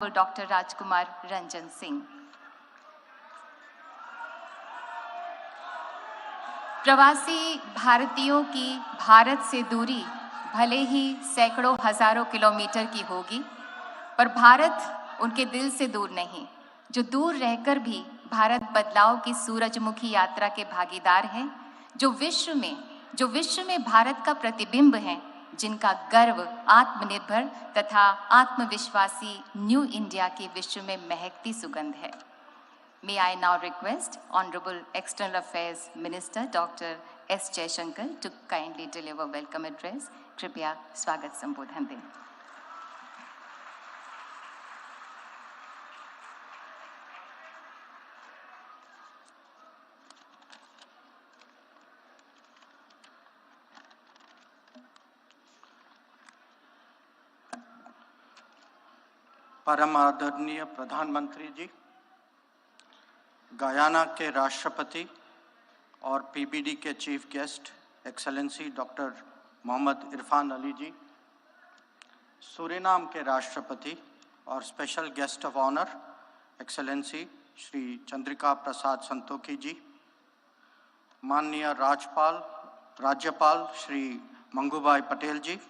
Doctor राजकुमार रंजन सिंह। प्रवासी भारतीयों की भारत से दूरी भले ही सैकड़ों हजारों किलोमीटर की होगी, पर भारत उनके दिल से दूर नहीं, जो दूर रहकर भी भारत बदलाव की सूरजमुखी यात्रा के भागीदार हैं, जो विश्व में भारत का प्रतिबिंब हैं, जिनका गर्व आत्मनिर्भर तथा आत्मविश्वासी न्यू इंडिया की विश्व में महकती सुगंध है। May I now request Honorable External Affairs Minister Dr. S. Jaishankar to kindly deliver welcome address. कृपया स्वागत संबोधन दें। परम आदरणीय प्रधानमंत्री जी, गयाना के राष्ट्रपति और पीबीडी के chief guest excellency doctor Mohammed Irfaan Ali ji, Suriname के राष्ट्रपति और special guest of honour excellency Shri Chandrika Prasad Santokhi ji, माननीय राज्यपाल श्री मंगूभाई पटेल जी,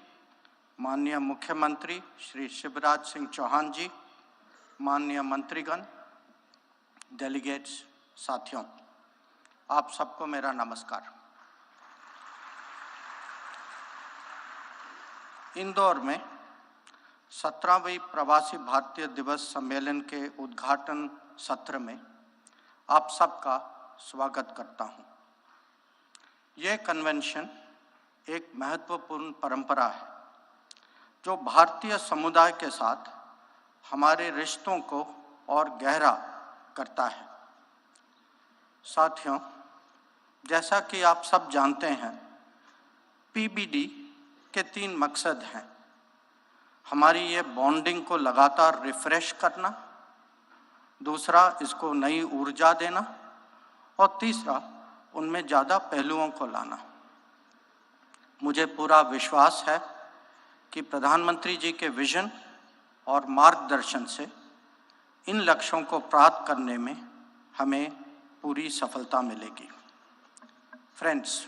माननीय मुख्यमंत्री श्री शिवराज सिंह चौहान जी, माननीय मंत्रीगण, डेलीगेट्स, साथियों, आप सबको मेरा नमस्कार। इंदौर में 17वीं प्रवासी भारतीय दिवस सम्मेलन के उद्घाटन सत्र में आप सबका स्वागत करता हूं। यह कन्वेंशन एक महत्वपूर्ण परंपरा है जो भारतीय समुदाय के साथ हमारे रिश्तों को और गहरा करता है। साथियों, जैसा कि आप सब जानते हैं, पीबीडी के 3 मकसद हैं। हमारी ये बॉन्डिंग को लगातार रिफ्रेश करना, दूसरा इसको नई ऊर्जा देना और तीसरा उनमें ज़्यादा पहलुओं को लाना। मुझे पूरा विश्वास है कि प्रधानमंत्री जी के विजन और मार्गदर्शन से इन लक्ष्यों को प्राप्त करने में हमें पूरी सफलता मिलेगी। Friends,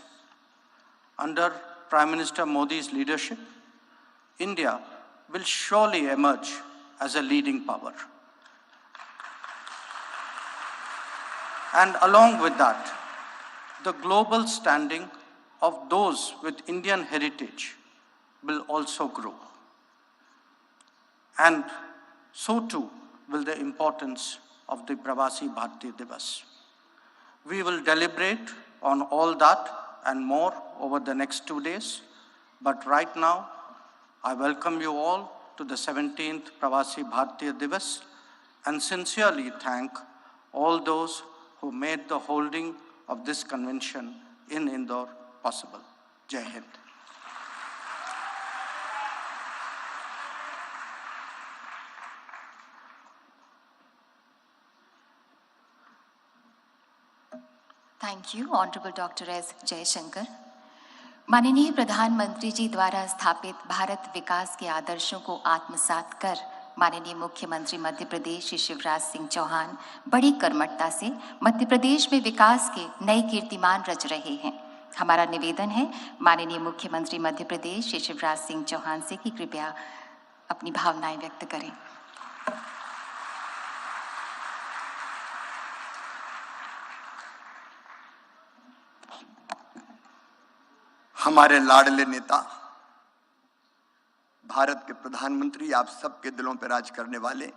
under Prime Minister Modi's leadership, India will surely emerge as a leading power. And along with that, the global standing of those with Indian heritage will also grow. And so too will the importance of the Pravasi Bharatiya Divas. We will deliberate on all that and more over the next 2 days, but right now, I welcome you all to the 17th Pravasi Bharatiya Divas and sincerely thank all those who made the holding of this convention in Indore possible. Jai Hind. Thank you honourable doctor S Jaishankar. माननीय प्रधानमंत्री जी द्वारा स्थापित भारत विकास के आदर्शों को आत्मसात कर माननीय मुख्यमंत्री मध्य प्रदेश श्री शिवराज सिंह चौहान बड़ी कर्मठता से मध्य प्रदेश में विकास के नए कीर्तिमान रच रहे हैं। हमारा निवेदन है माननीय मुख्यमंत्री मध्य प्रदेश श्री शिवराज सिंह चौहान से कि कृपया अपनी भावनाएं व्यक्त करें। हमारे लाडले नेता, भारत के प्रधानमंत्री, आप सबके दिलों पर राज करने वाले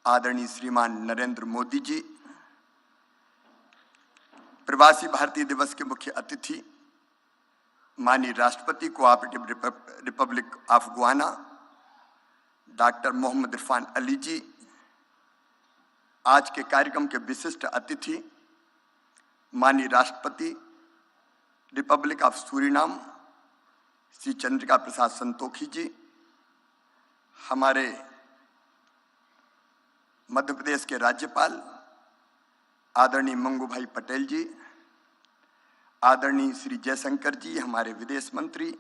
आदरणीय श्रीमान नरेंद्र मोदी जी, प्रवासी भारतीय दिवस के मुख्य अतिथि माननीय राष्ट्रपति cooperative republic of Guyana doctor Mohammed Irfaan Ali ji, आज के कार्यक्रम के विशिष्ट अतिथि माननीय राष्ट्रपति republic of Suriname Shri Chandrika Prasad Santokhi ji, हमारे मध्य प्रदेश के राज्यपाल आदरणीय मंगूभाई पटेल जी, आदरणीय श्री जयशंकर जी, हमारे विदेश मंत्री,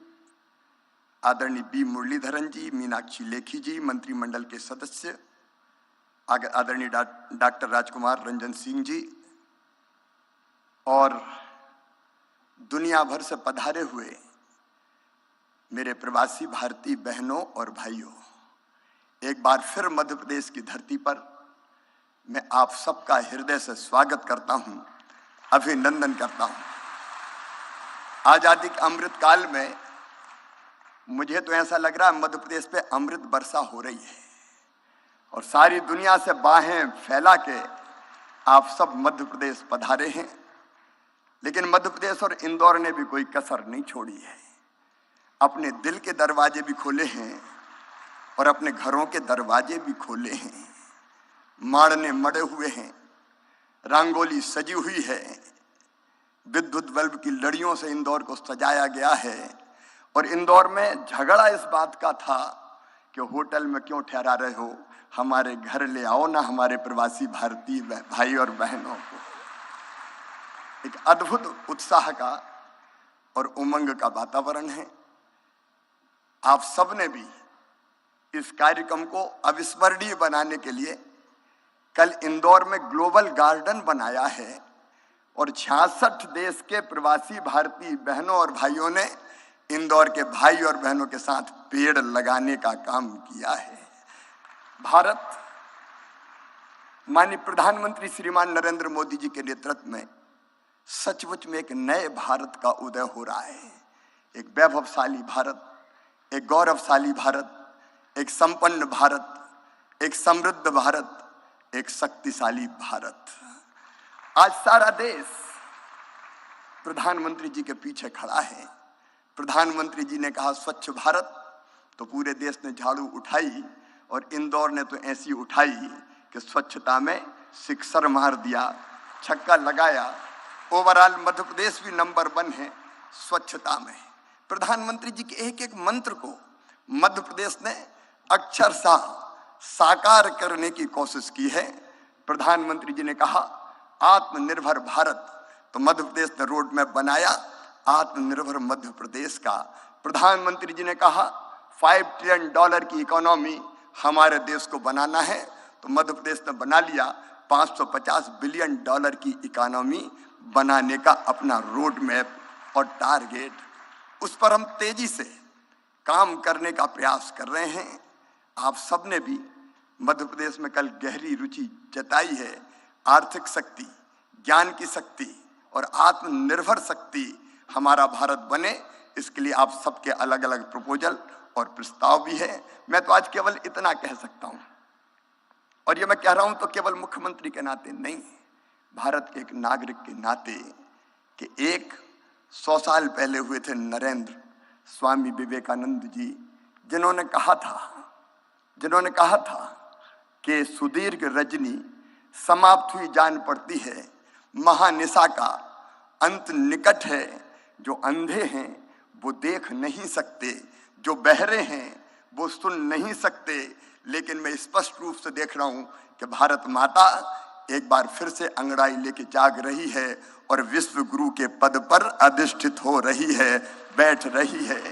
आदरणीय बी मुरलीधरन जी, मीनाक्षी लेखी जी, मंत्रिमंडल के सदस्य, आदरणीय डॉक्टर राजकुमार रंजन सिंह जी और दुनिया भर से पधारे हुए मेरे प्रवासी भारतीय बहनों और भाइयों, एक बार फिर मध्य प्रदेश की धरती पर मैं आप सबका हृदय से स्वागत करता हूं, अभिनंदन करता हूं। आजादी के अमृत काल में मुझे तो ऐसा लग रहा है मध्य प्रदेश पे अमृत वर्षा हो रही है और सारी दुनिया से बाहें फैला के आप सब मध्य प्रदेश पधारे हैं। लेकिन मध्य प्रदेश और इंदौर ने भी कोई कसर नहीं छोड़ी है, अपने दिल के दरवाजे भी खोले हैं और अपने घरों के दरवाजे भी खोले हैं। माड़ने मड़े हुए हैं, रंगोली सजी हुई है, विद्युत बल्ब की लड़ियों से इंदौर को सजाया गया है। और इंदौर में झगड़ा इस बात का था कि होटल में क्यों ठहरा रहे हो, हमारे घर ले आओ ना हमारे प्रवासी भारतीय भाई और बहनों को। एक अद्भुत उत्साह का और उमंग का वातावरण है। आप सबने भी इस कार्यक्रम को अविस्मरणीय बनाने के लिए कल इंदौर में ग्लोबल गार्डन बनाया है और 66 देश के प्रवासी भारतीय बहनों और भाइयों ने इंदौर के भाई और बहनों के साथ पेड़ लगाने का काम किया है। भारत माननीय प्रधानमंत्री श्रीमान नरेंद्र मोदी जी के नेतृत्व में सचमुच में एक नए भारत का उदय हो रहा है। एक वैभवशाली भारत, एक गौरवशाली भारत, एक संपन्न भारत, एक समृद्ध भारत, एक शक्तिशाली भारत। आज सारा देश प्रधानमंत्री जी के पीछे खड़ा है। प्रधानमंत्री जी ने कहा स्वच्छ भारत, तो पूरे देश ने झाड़ू उठाई और इंदौर ने तो ऐसी उठाई कि स्वच्छता में सिक्सर मार दिया, छक्का लगाया। ओवरऑल मध्य प्रदेश भी नंबर 1 है स्वच्छता में। प्रधानमंत्री जी के एक एक मंत्र को मध्य प्रदेश ने अक्षरशः साकार करने की कोशिश की है। प्रधानमंत्री जी ने कहा आत्मनिर्भर भारत, तो मध्य प्रदेश ने रोड मैप बनाया आत्मनिर्भर मध्य प्रदेश का। प्रधानमंत्री जी ने कहा $5 ट्रिलियन की इकोनॉमी हमारे देश को बनाना है, तो मध्य प्रदेश ने बना लिया $550 बिलियन की इकोनॉमी बनाने का अपना रोड मैप और टारगेट। उस पर हम तेजी से काम करने का प्रयास कर रहे हैं। आप सबने भी मध्य प्रदेश में कल गहरी रुचि जताई है। आर्थिक शक्ति, ज्ञान की शक्ति और आत्मनिर्भर शक्ति हमारा भारत बने, इसके लिए आप सबके अलग अलग प्रपोजल और प्रस्ताव भी है। मैं तो आज केवल इतना कह सकता हूं, और ये मैं कह रहा हूं तो केवल मुख्यमंत्री के नाते नहीं, भारत के एक नागरिक के नाते, कि 100 साल पहले हुए थे नरेंद्र स्वामी विवेकानंद जी, जिन्होंने कहा था कि सुदीर्घ रजनी समाप्त हुई जान पड़ती है, महानिशा का अंत निकट है। जो अंधे हैं वो देख नहीं सकते, जो बहरे हैं वो सुन नहीं सकते, लेकिन मैं स्पष्ट रूप से देख रहा हूं कि भारत माता एक बार फिर से अंगड़ाई लेके जाग रही है और विश्व गुरु के पद पर अधिष्ठित हो रही है, बैठ रही है।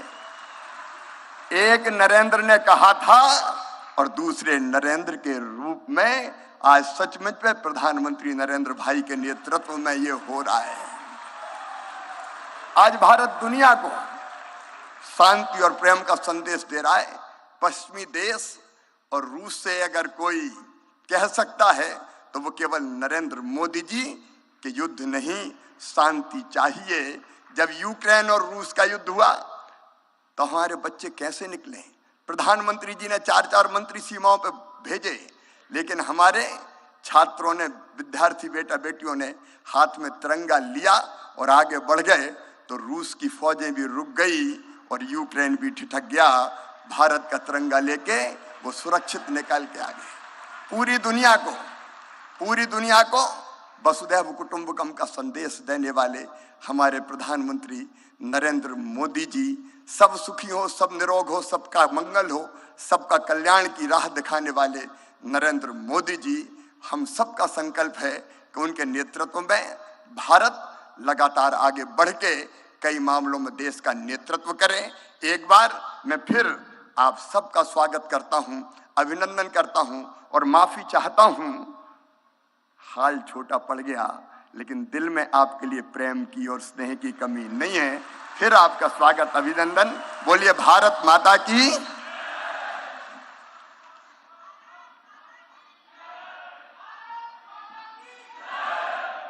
एक नरेंद्र ने कहा था और दूसरे नरेंद्र के रूप में आज सचमुच में प्रधानमंत्री नरेंद्र भाई के नेतृत्व में ये हो रहा है। आज भारत दुनिया को शांति और प्रेम का संदेश दे रहा है। पश्चिमी देश और रूस से अगर कोई कह सकता है तो वो केवल नरेंद्र मोदी जी के युद्ध नहीं, शांति चाहिए। जब यूक्रेन और रूस का युद्ध हुआ तो हमारे बच्चे कैसे निकले? प्रधानमंत्री जी ने 4-4 मंत्री सीमाओं पर भेजे, लेकिन हमारे छात्रों ने, विद्यार्थी बेटा बेटियों ने हाथ में तिरंगा लिया और आगे बढ़ गए, तो रूस की फौजें भी रुक गई और यूक्रेन भी ठिठक गया। भारत का तिरंगा लेके वो सुरक्षित निकल के आ गए। पूरी दुनिया को वसुधैव कुटुंबकम का संदेश देने वाले हमारे प्रधानमंत्री नरेंद्र मोदी जी, सब सुखी हो, सब निरोग हो, सबका मंगल हो, सबका कल्याण की राह दिखाने वाले नरेंद्र मोदी जी, हम सबका संकल्प है कि उनके नेतृत्व में भारत लगातार आगे बढ़ के कई मामलों में देश का नेतृत्व करें। एक बार मैं फिर आप सबका स्वागत करता हूं, अभिनंदन करता हूं और माफी चाहता हूं। हाल छोटा पड़ गया, लेकिन दिल में आपके लिए प्रेम की और स्नेह की कमी नहीं है। फिर आपका स्वागत, अभिनंदन। बोलिए भारत माता की।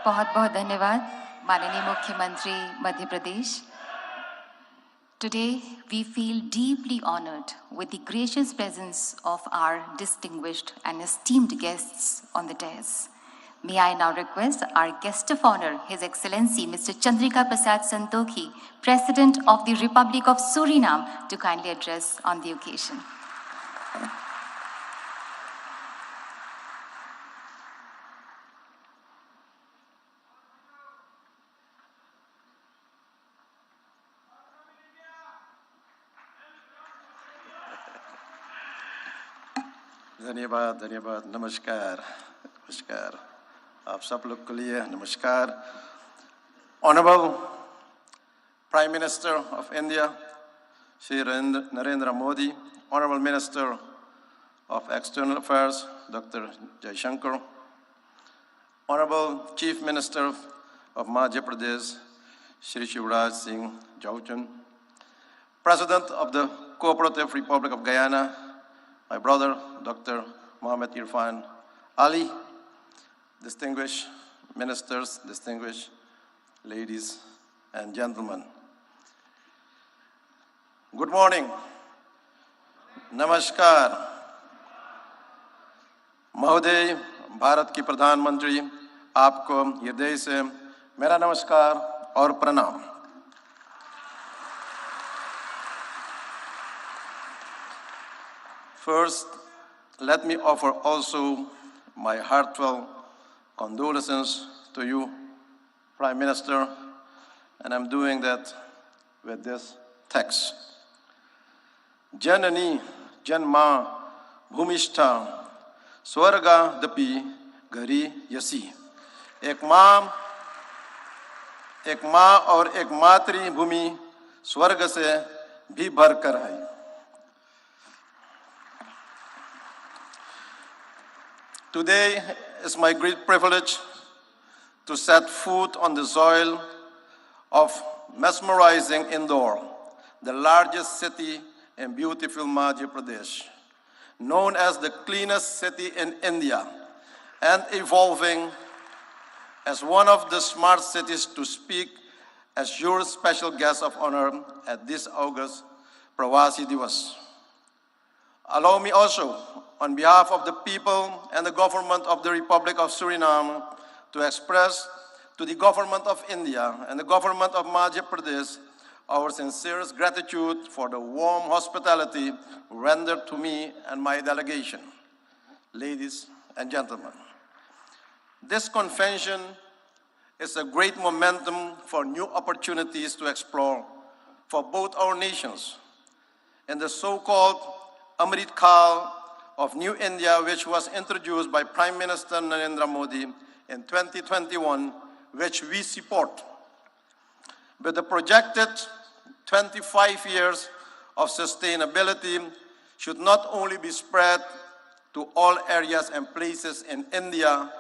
बहुत बहुत धन्यवाद माननीय मुख्यमंत्री Madhya Pradesh. Today, we feel deeply honored with the gracious presence of our distinguished and esteemed guests on the dais. May I now request our guest of honor, His Excellency Mr. Chandrika Prasad Santokhi, President of the Republic of Suriname, to kindly address on the occasion. धन्यवाद, धन्यवाद, नमस्कार, नमस्कार, आप सब लोग के लिए नमस्कार। Honorable Prime Minister of India, Shri Narendra Modi, Honorable Minister of External Affairs, Dr. Jaishankar, Honorable Chief Minister of Madhya Pradesh, Shri Shivraj Singh Chauhan, President of the Cooperative Republic of Guyana, my brother, Dr. Mohammed Irfan Ali, distinguished ministers, distinguished ladies and gentlemen. Good morning. Namaskar. महोदय, भारत की प्रधानमंत्री, आपको हृदय से मेरा नमस्कार और प्रणाम। First, let me offer also my heartfelt condolences to you, Prime Minister, and I'm doing that with this text. Janani Janma Bhumishta Swarga Dapi Gari Yasi. एक माँ और एक मातृभूमि स्वर्ग से भी भरकर आई। Today is my great privilege to set foot on the soil of mesmerizing Indore, the largest city in beautiful Madhya Pradesh, known as the cleanest city in India and evolving as one of the smart cities to speak as your special guest of honor at this August Pravasi Divas. Allow me also, on behalf of the people and the government of the Republic of Suriname, to express to the government of India and the government of Madhya Pradesh our sincerest gratitude for the warm hospitality rendered to me and my delegation. Ladies and gentlemen, this convention is a great momentum for new opportunities to explore for both our nations. In the so-called Amrit Kal of New India, which was introduced by Prime Minister Narendra Modi in 2021, which we support. With the projected 25 years of sustainability should not only be spread to all areas and places in India,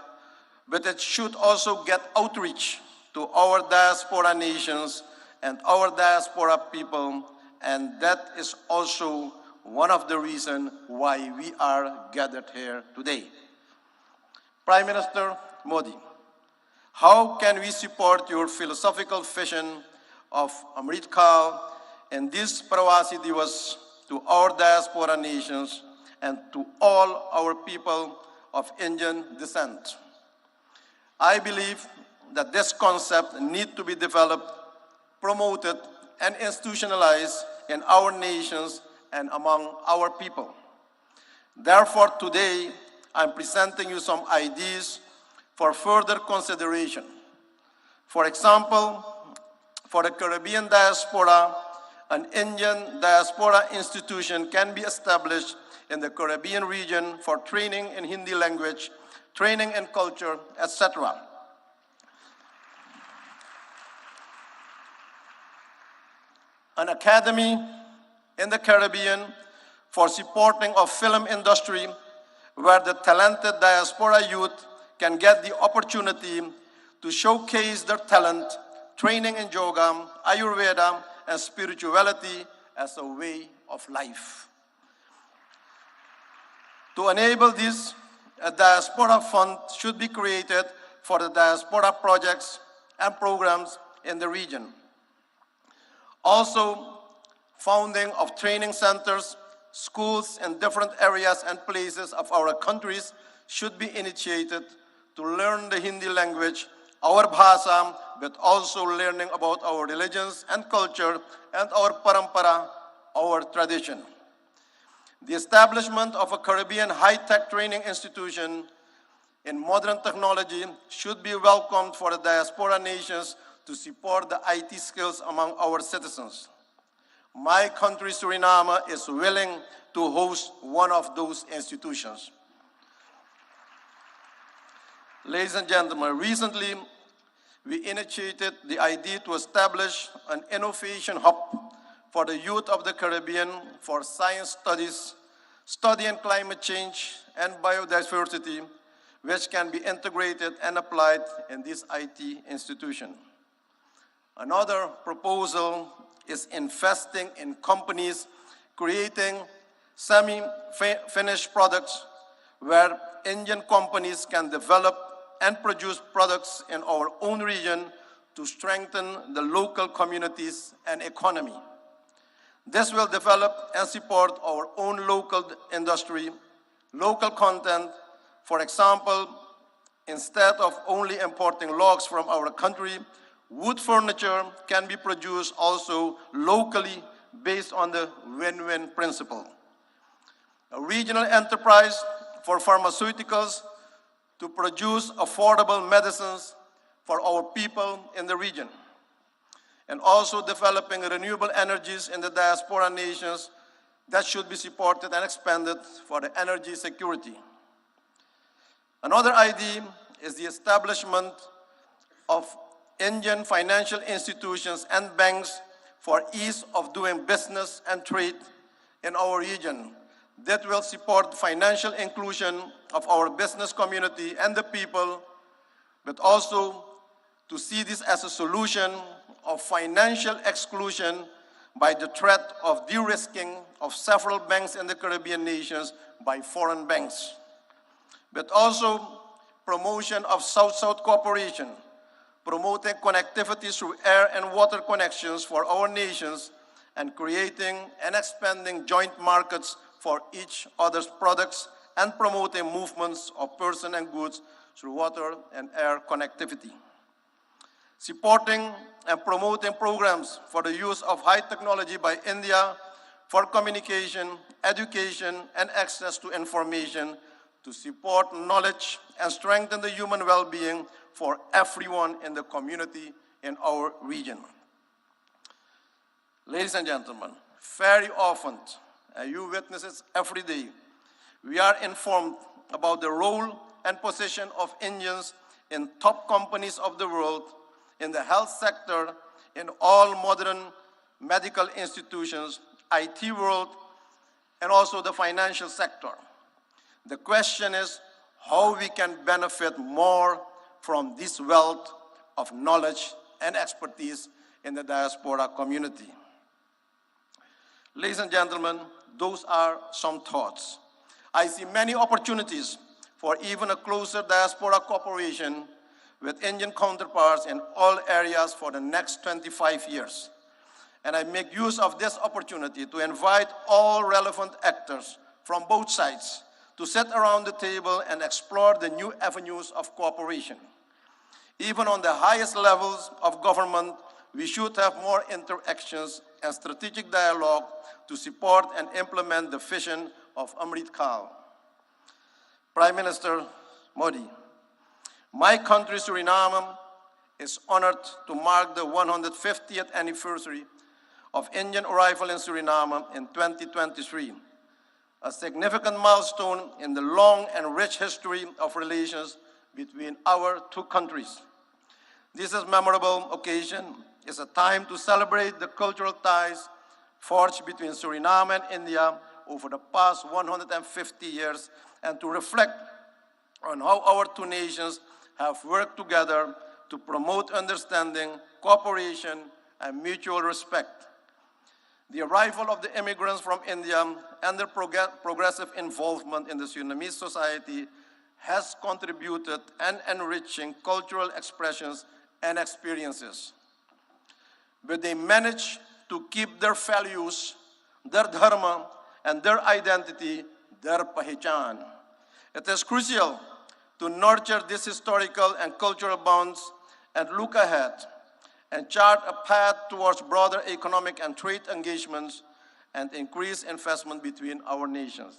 but it should also get outreach to our diaspora nations and our diaspora people, and that is also one of the reasons why we are gathered here today. Prime Minister Modi, how can we support your philosophical vision of Amrit Kal and this Pravasi Divas to our diaspora nations and to all our people of Indian descent? I believe that this concept needs to be developed, promoted, and institutionalized in our nations and among our people. Therefore, today, I'm presenting you some ideas for further consideration. For example, for the Caribbean diaspora, an Indian diaspora institution can be established in the Caribbean region for training in Hindi language, training in culture, etc. an academy in the Caribbean for supporting of film industry where the talented diaspora youth can get the opportunity to showcase their talent, training in yoga, Ayurveda, and spirituality as a way of life. To enable this, a diaspora fund should be created for the diaspora projects and programs in the region. Also, founding of training centers, schools in different areas and places of our countries should be initiated to learn the Hindi language, our bhasha, but also learning about our religions and culture and our parampara, our tradition. The establishment of a Caribbean high-tech training institution in modern technology should be welcomed for the diaspora nations to support the IT skills among our citizens. My country, Suriname, is willing to host one of those institutions. Ladies and gentlemen, recently we initiated the idea to establish an innovation hub for the youth of the Caribbean for science studies, study in climate change and biodiversity, which can be integrated and applied in this IT institution. Another proposal is investing in companies creating semi-finished products where Indian companies can develop and produce products in our own region to strengthen the local communities and economy. This will develop and support our own local industry, local content. For example, instead of only importing logs from our country, wood furniture can be produced also locally based on the win-win principle. A regional enterprise for pharmaceuticals to produce affordable medicines for our people in the region. And also developing renewable energies in the diaspora nations that should be supported and expanded for the energy security. Another idea is the establishment of Indian financial institutions and banks for ease of doing business and trade in our region that will support financial inclusion of our business community and the people, but also to see this as a solution of financial exclusion by the threat of de-risking of several banks in the Caribbean nations by foreign banks, but also promotion of South-South cooperation, promoting connectivity through air and water connections for our nations, and creating and expanding joint markets for each other's products, and promoting movements of persons and goods through water and air connectivity. Supporting and promoting programs for the use of high technology by India for communication, education, and access to information to support knowledge and strengthen the human well-being for everyone in the community in our region. Ladies and gentlemen, very often, and you witness it every day, we are informed about the role and position of Indians in top companies of the world, in the health sector, in all modern medical institutions, IT world, and also the financial sector. The question is how we can benefit more from this wealth of knowledge and expertise in the diaspora community. Ladies and gentlemen, those are some thoughts. I see many opportunities for even a closer diaspora cooperation with Indian counterparts in all areas for the next 25 years. And I make use of this opportunity to invite all relevant actors from both sides to sit around the table and explore the new avenues of cooperation. Even on the highest levels of government, we should have more interactions and strategic dialogue to support and implement the vision of Amrit Kaal. Prime Minister Modi, my country, Suriname, is honored to mark the 150th anniversary of Indian arrival in Suriname in 2023, a significant milestone in the long and rich history of relations between our two countries. This is a memorable occasion is a time to celebrate the cultural ties forged between Suriname and India over the past 150 years and to reflect on how our two nations have worked together to promote understanding, cooperation, and mutual respect. The arrival of the immigrants from India and their progressive involvement in the Surinamese society has contributed and enriching cultural expressions and experiences. But they managed to keep their values, their dharma, and their identity, their pahichan. It is crucial to nurture these historical and cultural bonds and look ahead and chart a path towards broader economic and trade engagements and increased investment between our nations.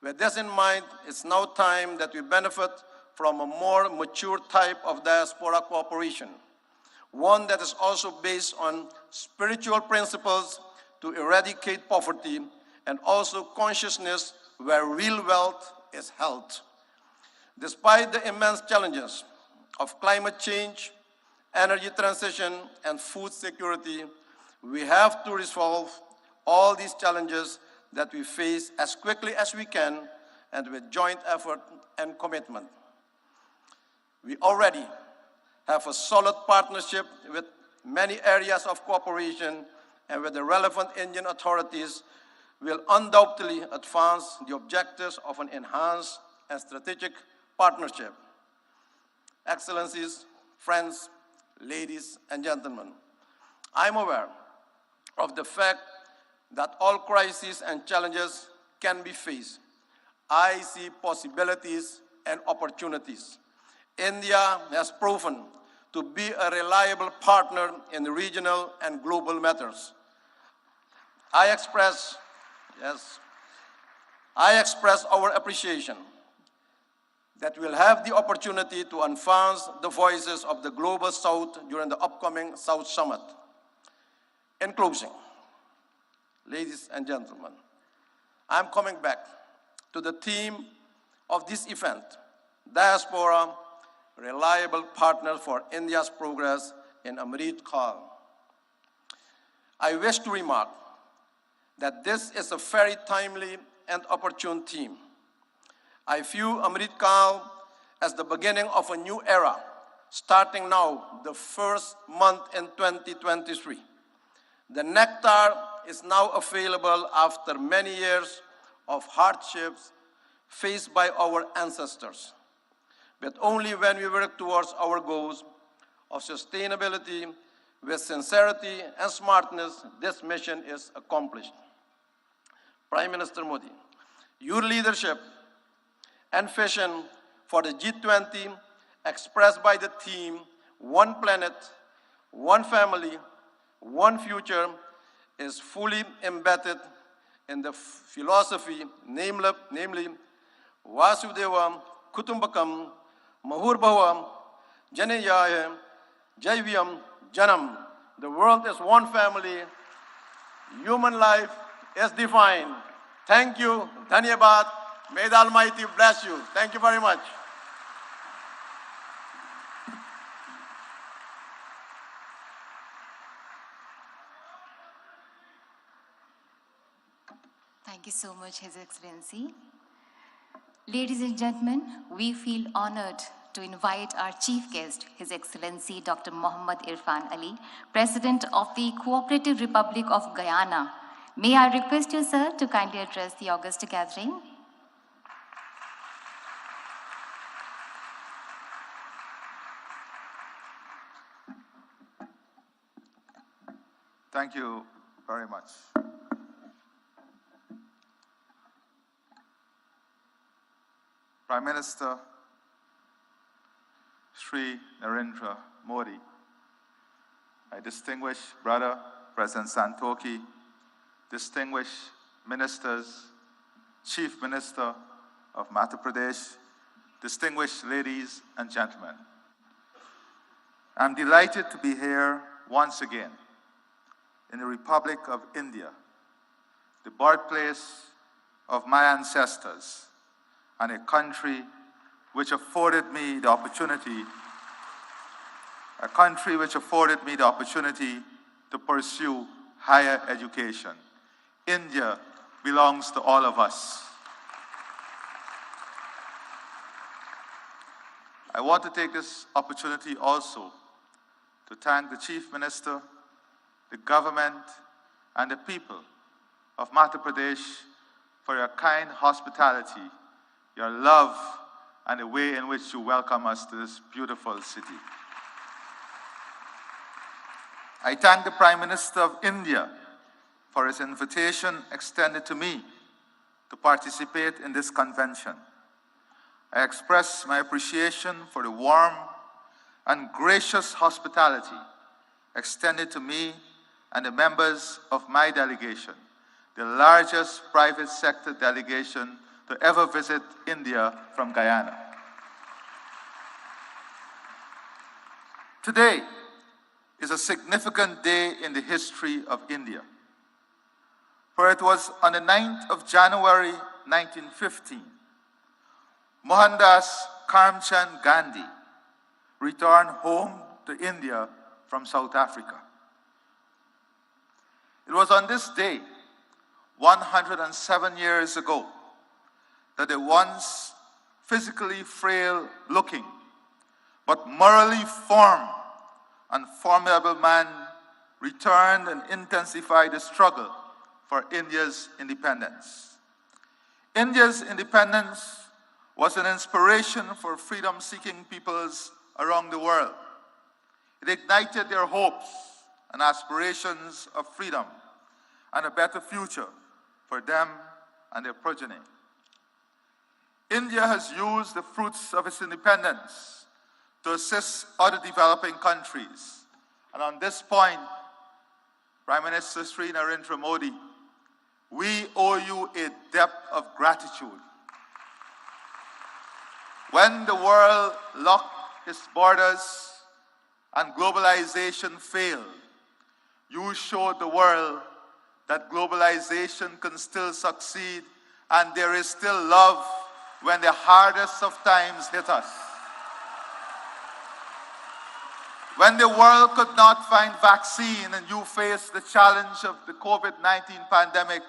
With this in mind, it's now time that we benefit from a more mature type of diaspora cooperation, one that is also based on spiritual principles to eradicate poverty and also consciousness where real wealth is held. Despite the immense challenges of climate change, energy transition, and food security, we have to resolve all these challenges that we face as quickly as we can and with joint effort and commitment. We already have a solid partnership with many areas of cooperation, and with the relevant Indian authorities will undoubtedly advance the objectives of an enhanced and strategic partnership. Excellencies, friends, ladies and gentlemen, I'm aware of the fact that all crises and challenges can be faced. I see possibilities and opportunities. India has proven to be a reliable partner in regional and global matters. I express our appreciation that we'll have the opportunity to advance the voices of the Global South during the upcoming South Summit. In closing, ladies and gentlemen, I'm coming back to the theme of this event, Diaspora, Reliable Partner for India's Progress in Amrit Kaal. I wish to remark that this is a very timely and opportune theme. I view Amrit Kaal as the beginning of a new era, starting now, the first month in 2023. The nectar is now available after many years of hardships faced by our ancestors. But only when we work towards our goals of sustainability with sincerity and smartness, this mission is accomplished. Prime Minister Modi, your leadership and vision for the G20 expressed by the theme, One Planet, One Family, One Future, is fully embedded in the philosophy, namely Vasudeva Kutumbakam Mahurbhava Janeyaya Jaivyam Janam. The world is one family. Human life is divine. Thank you. Dhanyabad. May the Almighty bless you. Thank you very much. Thank you so much, His Excellency. Ladies and gentlemen, we feel honored to invite our chief guest, His Excellency Dr. Mohammad Irfan Ali, President of the Cooperative Republic of Guyana. May I request you, sir, to kindly address the august gathering. Thank you very much. Prime Minister Shri Narendra Modi, my distinguished brother, President Santoki, distinguished ministers, Chief Minister of Madhya Pradesh, distinguished ladies and gentlemen. I'm delighted to be here once again in the Republic of India, the birthplace of my ancestors, and a country which afforded me the opportunity a country which afforded me the opportunity to pursue higher education. India belongs to all of us. I want to take this opportunity also to thank the Chief Minister, the government, and the people of Madhya Pradesh for your kind hospitality, your love, and the way in which you welcome us to this beautiful city. I thank the Prime Minister of India for his invitation extended to me to participate in this convention. I express my appreciation for the warm and gracious hospitality extended to me and the members of my delegation, the largest private sector delegation to ever visit India from Guyana. Today is a significant day in the history of India, for it was on the 9th of January 1915, Mohandas Karamchand Gandhi returned home to India from South Africa. It was on this day, 107 years ago, that the once physically frail-looking but morally firm and formidable man returned and intensified the struggle for India's independence. India's independence was an inspiration for freedom-seeking peoples around the world. It ignited their hopes and aspirations of freedom and a better future for them and their progeny. India has used the fruits of its independence to assist other developing countries. And on this point, Prime Minister Sri Narendra Modi, we owe you a debt of gratitude. When the world locked its borders and globalization failed, you showed the world that globalization can still succeed and there is still love when the hardest of times hit us. When the world could not find vaccine and you faced the challenge of the COVID-19 pandemic,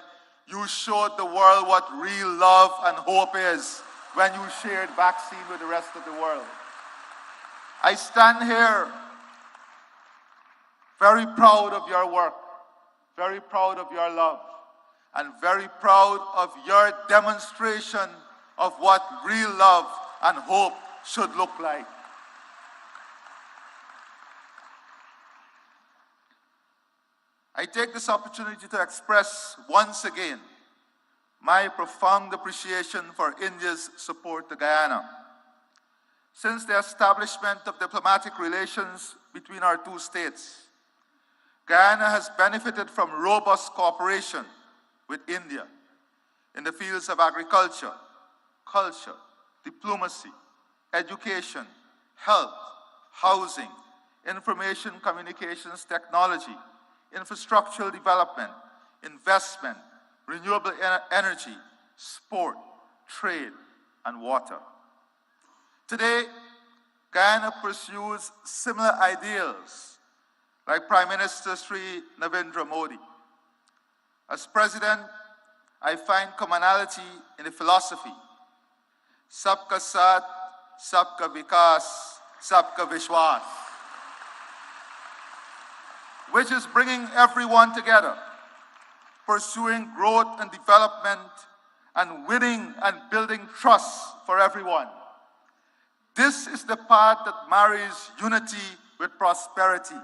you showed the world what real love and hope is when you shared vaccine with the rest of the world. I stand here very proud of your work, very proud of your love, and very proud of your demonstration of what real love and hope should look like. I take this opportunity to express once again my profound appreciation for India's support to Guyana. Since the establishment of diplomatic relations between our two states, Guyana has benefited from robust cooperation with India in the fields of agriculture, culture, diplomacy, education, health, housing, information communications technology, infrastructural development, investment, renewable energy, sport, trade, and water. Today, Guyana pursues similar ideals like Prime Minister Sri Narendra Modi. As President, I find commonality in the philosophy, Sabka Saath, Sabka Vikas, Sabka Vishwas, which is bringing everyone together, pursuing growth and development, and winning and building trust for everyone. This is the path that marries unity with prosperity,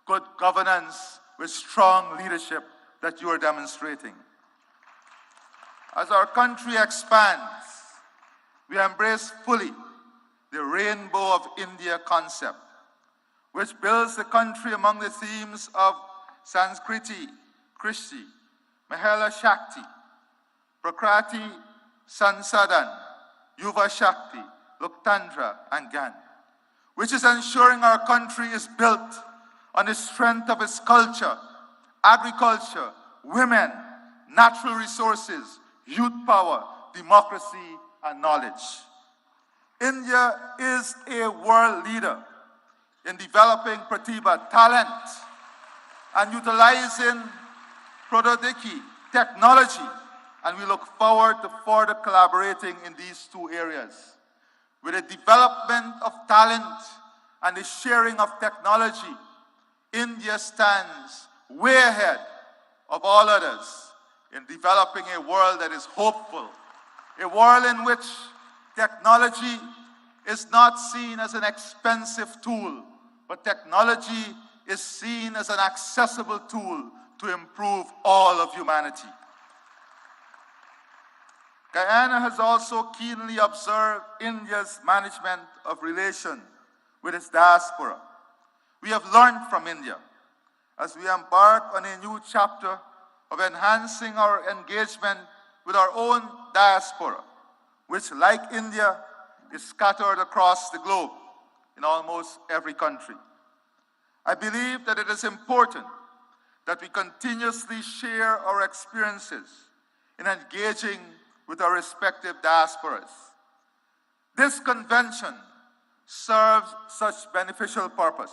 good governance with strong leadership that you are demonstrating. As our country expands, we embrace fully the Rainbow of India concept, which builds the country among the themes of Sanskriti, Krishti, Mahela Shakti, Prakriti, Sansadan, Yuva Shakti, Loktandra, and Gyan, which is ensuring our country is built on the strength of its culture, agriculture, women, natural resources, youth power, democracy, and knowledge. India is a world leader in developing Pratibha talent and utilizing Prododiki technology, and we look forward to further collaborating in these two areas. With the development of talent and the sharing of technology, India stands way ahead of all others in developing a world that is hopeful, a world in which technology is not seen as an expensive tool, but technology is seen as an accessible tool to improve all of humanity. Guyana has also keenly observed India's management of relations with its diaspora. We have learned from India as we embark on a new chapter of enhancing our engagement with our own diaspora, which, like India, is scattered across the globe in almost every country. I believe that it is important that we continuously share our experiences in engaging with our respective diasporas. This convention serves such beneficial purpose.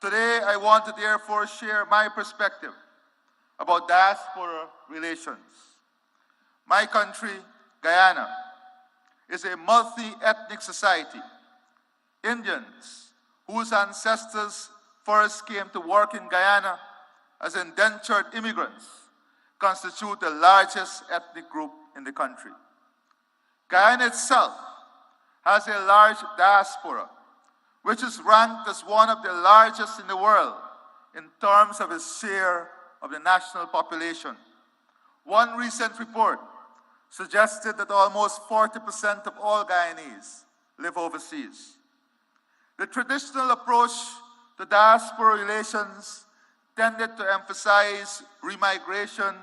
Today, I want to therefore share my perspective about diaspora relations. My country, Guyana, is a multi-ethnic society. Indians, whose ancestors first came to work in Guyana as indentured immigrants, constitute the largest ethnic group in the country. Guyana itself has a large diaspora, which is ranked as one of the largest in the world in terms of its share of the national population. One recent report suggested that almost 40% of all Guyanese live overseas. The traditional approach to diaspora relations tended to emphasize remigration,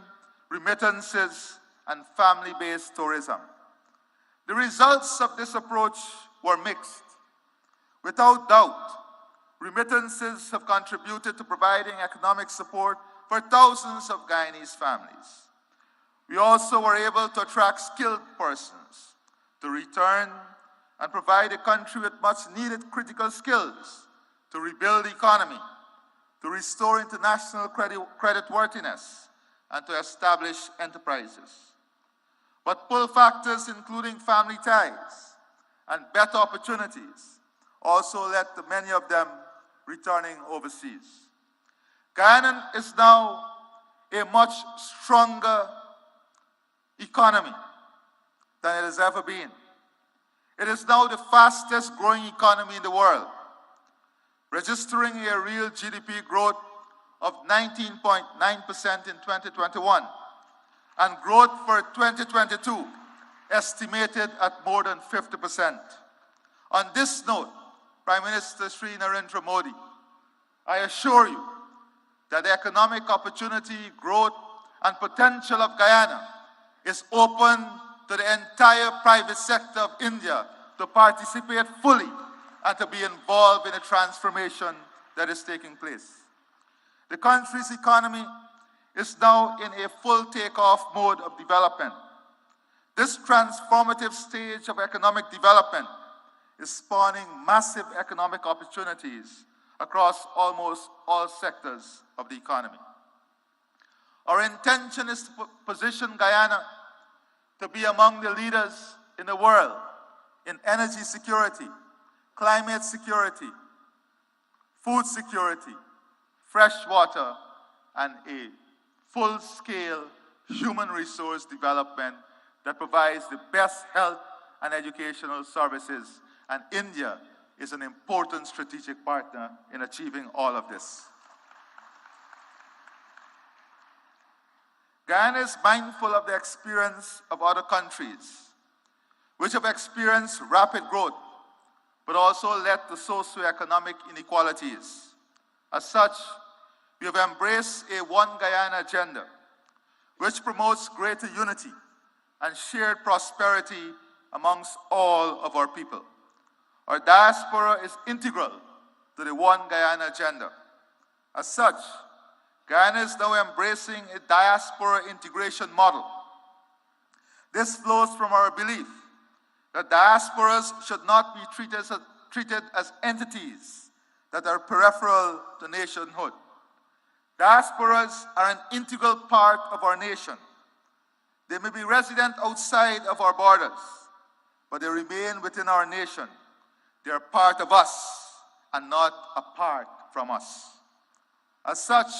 remittances, and family-based tourism. The results of this approach were mixed. Without doubt, remittances have contributed to providing economic support for thousands of Guyanese families. We also were able to attract skilled persons to return and provide the country with much-needed critical skills to rebuild the economy, to restore international creditworthiness, and to establish enterprises. But pull factors including family ties and better opportunities also led to many of them returning overseas. Guyana is now a much stronger economy than it has ever been. It is now the fastest growing economy in the world, registering a real GDP growth of 19.9% in 2021 and growth for 2022 estimated at more than 50%. On this note, Prime Minister Sri Narendra Modi, I assure you that the economic opportunity, growth, and potential of Guyana is open to the entire private sector of India to participate fully and to be involved in the transformation that is taking place. The country's economy is now in a full takeoff mode of development. This transformative stage of economic development is spawning massive economic opportunities across almost all sectors of the economy. Our intention is to position Guyana to be among the leaders in the world in energy security, climate security, food security, fresh water, and a full-scale human resource development that provides the best health and educational services, and India is an important strategic partner in achieving all of this. Guyana is mindful of the experience of other countries, which have experienced rapid growth, but also led to socioeconomic inequalities. As such, we have embraced a One Guyana agenda, which promotes greater unity and shared prosperity amongst all of our people. Our diaspora is integral to the One Guyana agenda. As such, Guyana is now embracing a diaspora integration model. This flows from our belief that diasporas should not be treated as entities that are peripheral to nationhood. Diasporas are an integral part of our nation. They may be resident outside of our borders, but they remain within our nation. They are part of us and not apart from us. As such,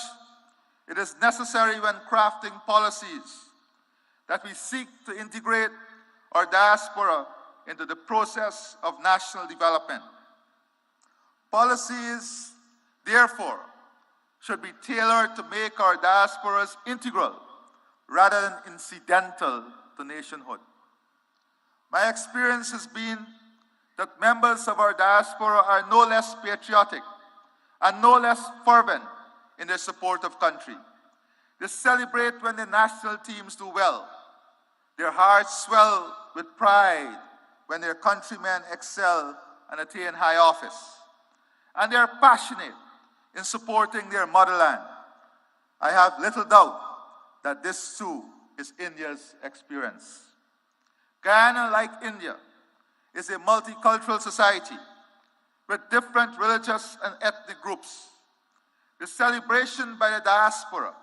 it is necessary when crafting policies that we seek to integrate our diaspora into the process of national development. Policies, therefore, should be tailored to make our diasporas integral rather than incidental to nationhood. My experience has been that members of our diaspora are no less patriotic and no less fervent in their support of country. They celebrate when the national teams do well. Their hearts swell with pride when their countrymen excel and attain high office. And they are passionate in supporting their motherland. I have little doubt that this too is India's experience. Guyana, like India, is a multicultural society with different religious and ethnic groups. The celebration by the diaspora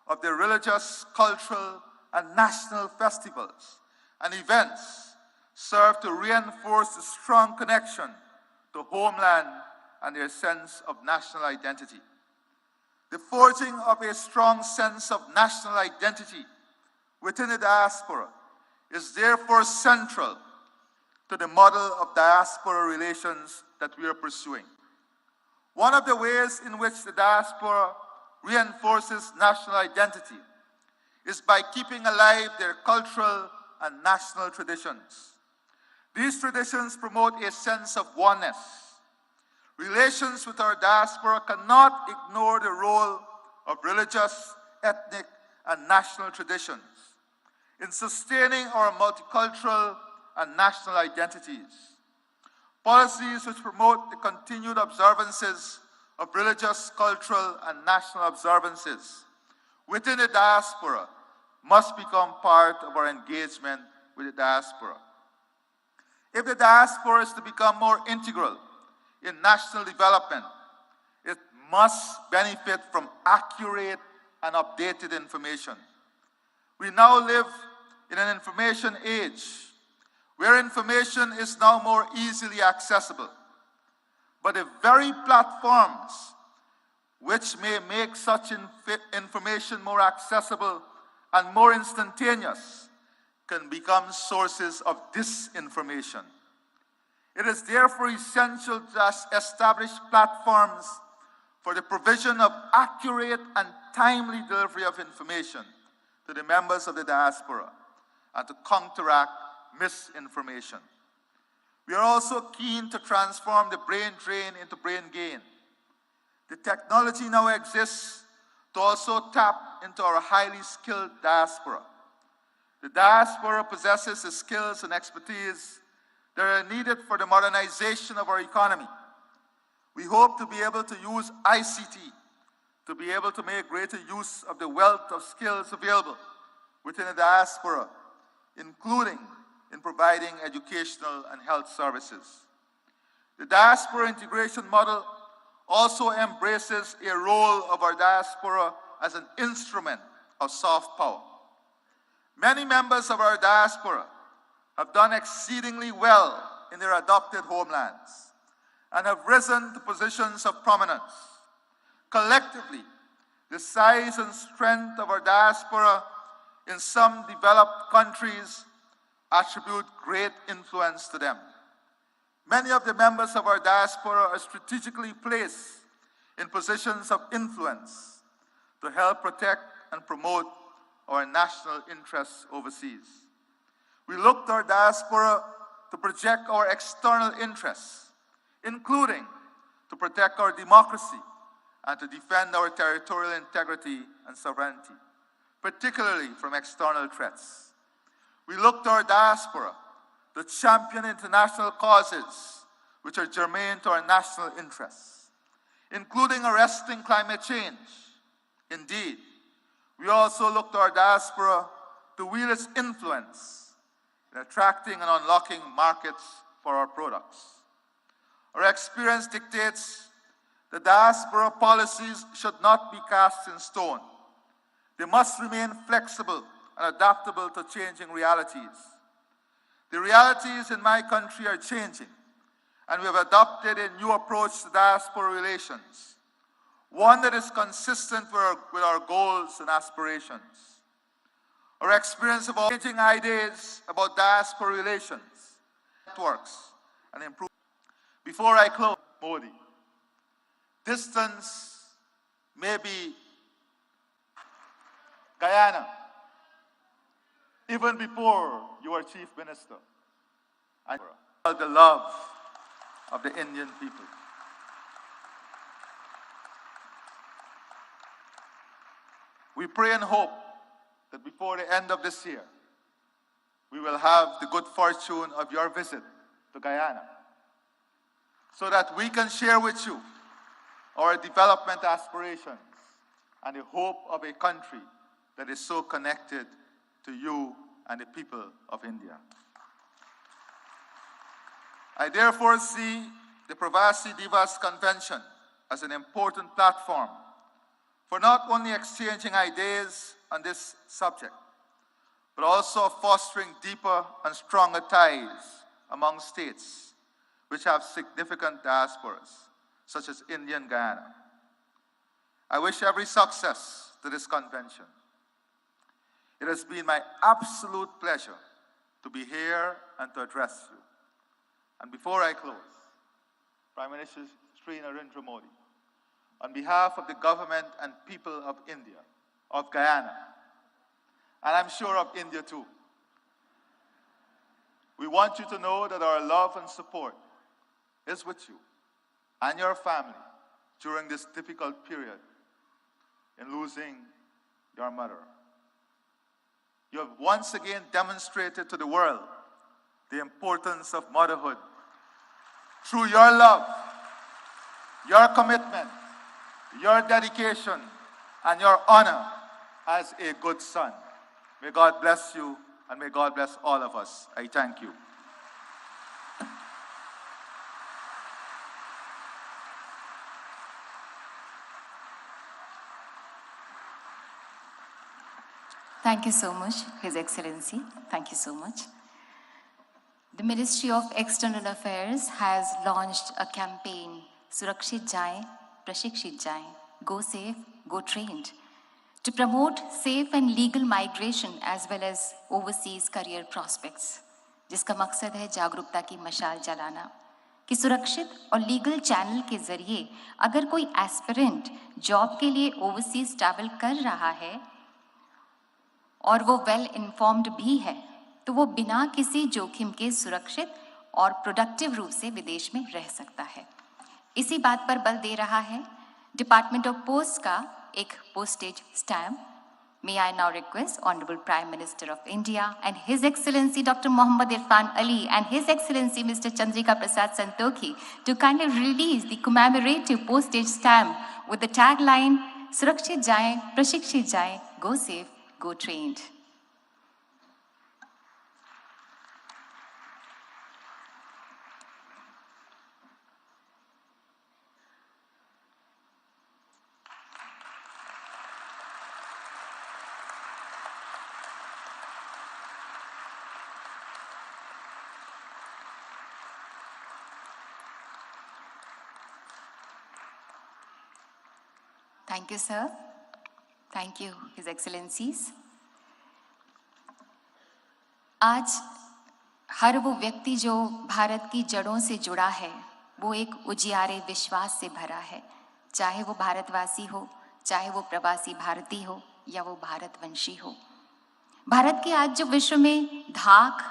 of their religious, cultural, and national festivals and events serve to reinforce the strong connection to homeland and their sense of national identity. The forging of a strong sense of national identity within the diaspora is therefore central to the model of diaspora relations that we are pursuing. One of the ways in which the diaspora reinforces national identity is by keeping alive their cultural and national traditions. These traditions promote a sense of oneness. Relations with our diaspora cannot ignore the role of religious, ethnic, and national traditions in sustaining our multicultural and national identities. Policies which promote the continued observances of religious, cultural, and national observances within the diaspora must become part of our engagement with the diaspora. If the diaspora is to become more integral in national development, it must benefit from accurate and updated information. We now live in an information age where information is now more easily accessible. But the very platforms which may make such information more accessible and more instantaneous can become sources of disinformation. It is therefore essential to establish platforms for the provision of accurate and timely delivery of information to the members of the diaspora and to counteract misinformation. We are also keen to transform the brain drain into brain gain. The technology now exists to also tap into our highly skilled diaspora. The diaspora possesses the skills and expertise that are needed for the modernization of our economy. We hope to be able to use ICT to be able to make greater use of the wealth of skills available within the diaspora, including in providing educational and health services. The diaspora integration model also embraces a role of our diaspora as an instrument of soft power. Many members of our diaspora have done exceedingly well in their adopted homelands and have risen to positions of prominence. Collectively, the size and strength of our diaspora in some developed countries attribute great influence to them. Many of the members of our diaspora are strategically placed in positions of influence to help protect and promote our national interests overseas. We look to our diaspora to project our external interests, including to protect our democracy and to defend our territorial integrity and sovereignty, particularly from external threats. We look to our diaspora to champion international causes which are germane to our national interests, including arresting climate change. Indeed, we also look to our diaspora to wield its influence in attracting and unlocking markets for our products. Our experience dictates The diaspora policies should not be cast in stone. They must remain flexible and adaptable to changing realities. The realities in my country are changing, and we have adopted a new approach to diaspora relations, one that is consistent with our goals and aspirations. Our experience about changing ideas about diaspora relations, networks, and improvement. Before I close, Modi, distance may be Guyana, even before you were chief minister, and the love of the Indian people. We pray and hope that before the end of this year, we will have the good fortune of your visit to Guyana, so that we can share with you our development aspirations and the hope of a country that is so connected to you and the people of India. I therefore see the Pravasi Divas Convention as an important platform for not only exchanging ideas on this subject, but also fostering deeper and stronger ties among states which have significant diasporas, such as India and Guyana. I wish every success to this convention. It has been my absolute pleasure to be here and to address you. And before I close, Prime Minister Sri Narendra Modi, on behalf of the government and people of India, of Guyana, and I'm sure of India too, we want you to know that our love and support is with you and your family during this difficult period in losing your mother. You have once again demonstrated to the world the importance of motherhood through your love, your commitment, your dedication, and your honor as a good son. May God bless you, and may God bless all of us. I thank you. Thank you so much, His Excellency. Thank you so much. The Ministry of External Affairs has launched a campaign, Surakshit Jaye, Prashikshit Jaye, Go Safe, Go Trained, to promote safe and legal migration as well as overseas career prospects, जिसका मकसद है जागरूकता की मशाल जलाना कि सुरक्षित और लीगल चैनल के जरिए अगर कोई एस्पिरेंट जॉब के लिए ओवरसीज ट्रैवल कर रहा है और वो वेल इन्फॉर्म्ड भी है, तो वो बिना किसी जोखिम के सुरक्षित और प्रोडक्टिव रूप से विदेश में रह सकता है। इसी बात पर बल दे रहा है डिपार्टमेंट ऑफ पोस्ट का एक postage stamp. May I now request Honorable Prime Minister of India and His Excellency Dr. Mohammad Irfan Ali and His Excellency Mr. Chandrika Prasad Santokhi to kindly release the commemorative postage stamp with the tagline, Surakshit Jaye, Prashikshit Jaye, Go Safe, Go Trained. Thank you, sir. Thank you, His Excellencies. आज हर वो व्यक्ति जो भारत की जड़ों से जुड़ा है, वो एक उजियारे विश्वास से भरा है, चाहे वो भारतवासी हो, चाहे वो प्रवासी भारतीय हो या वो भारतवंशी हो। भारत की आज जो विश्व में धाक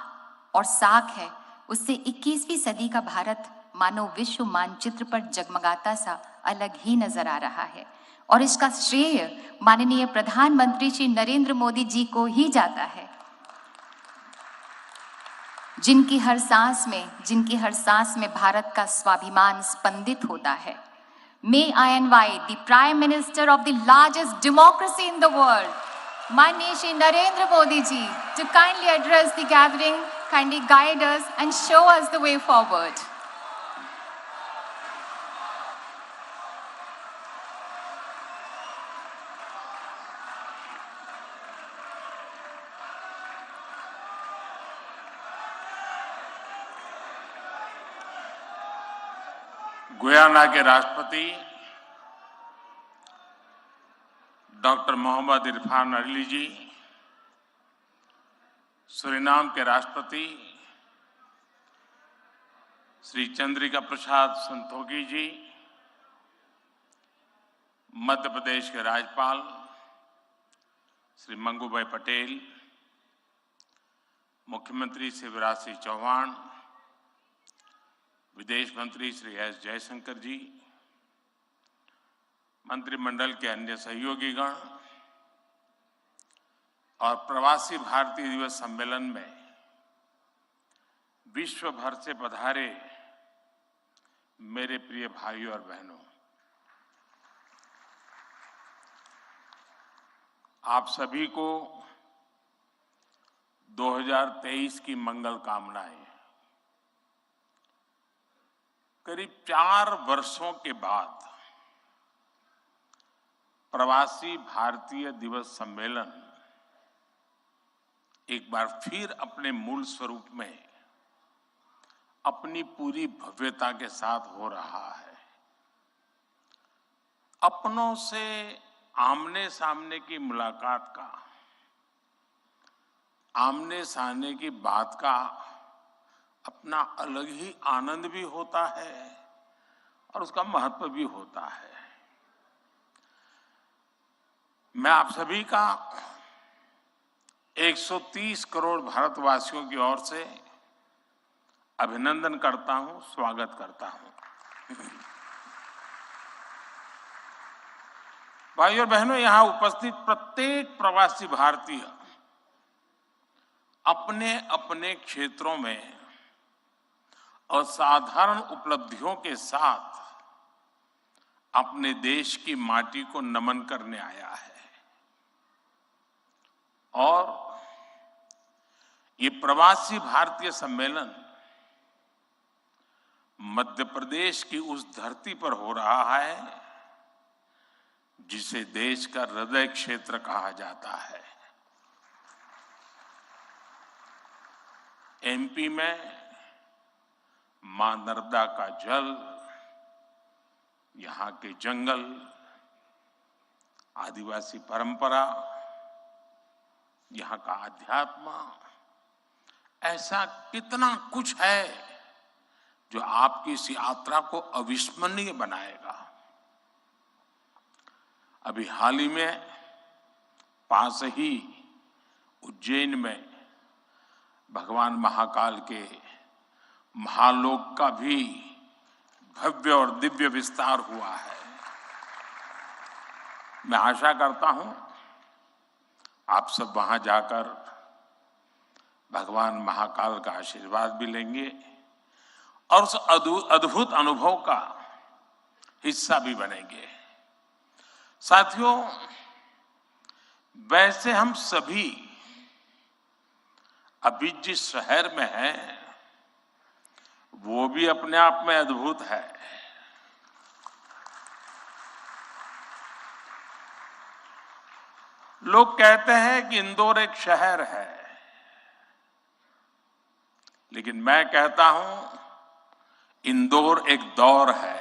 और साख है, उससे 21वीं सदी का भारत मानो विश्व मानचित्र पर जगमगाता सा अलग ही नजर आ रहा है और इसका श्रेय माननीय प्रधानमंत्री श्री नरेंद्र मोदी जी को ही जाता है, जिनकी हर सांस में भारत का स्वाभिमान स्पंदित होता है। May I invite the Prime Minister of the largest democracy in the world, माननीय Shri Narendra Modi ji, to kindly address the gathering, kindly guide us and show us the way forward. Guyana के राष्ट्रपति डॉक्टर मोहम्मद इरफान अली जी, सूरीनाम के राष्ट्रपति श्री चंद्रिका प्रसाद संतोखी जी, मध्य प्रदेश के राज्यपाल श्री मंगूभाई पटेल, मुख्यमंत्री शिवराज सिंह चौहान, विदेश मंत्री श्री एस जयशंकर जी, मंत्रिमंडल के अन्य सहयोगीगण और प्रवासी भारतीय दिवस सम्मेलन में विश्व भर से पधारे मेरे प्रिय भाइयों और बहनों, आप सभी को 2023 की मंगल कामनाएं। करीब 4 वर्षों के बाद प्रवासी भारतीय दिवस सम्मेलन एक बार फिर अपने मूल स्वरूप में अपनी पूरी भव्यता के साथ हो रहा है। अपनों से आमने सामने की मुलाकात का, आमने सामने की बात का अपना अलग ही आनंद भी होता है और उसका महत्व भी होता है। मैं आप सभी का 130 करोड़ भारतवासियों की ओर से अभिनंदन करता हूं, स्वागत करता हूं। भाइयों और बहनों, यहां उपस्थित प्रत्येक प्रवासी भारतीय अपने अपने क्षेत्रों में असाधारण उपलब्धियों के साथ अपने देश की माटी को नमन करने आया है। और ये प्रवासी भारतीय सम्मेलन मध्य प्रदेश की उस धरती पर हो रहा है जिसे देश का हृदय क्षेत्र कहा जाता है। एमपी में मां नर्मदा का जल, यहाँ के जंगल, आदिवासी परंपरा, यहाँ का अध्यात्म, ऐसा कितना कुछ है जो आपकी इस यात्रा को अविस्मरणीय बनाएगा। अभी हाल ही में पास ही उज्जैन में भगवान महाकाल के महालोक का भी भव्य और दिव्य विस्तार हुआ है। मैं आशा करता हूं आप सब वहां जाकर भगवान महाकाल का आशीर्वाद भी लेंगे और उस अद्भुत अनुभव का हिस्सा भी बनेंगे। साथियों, वैसे हम सभी अभी जिस शहर में हैं वो भी अपने आप में अद्भुत है। लोग कहते हैं कि इंदौर एक शहर है, लेकिन मैं कहता हूं इंदौर एक दौर है।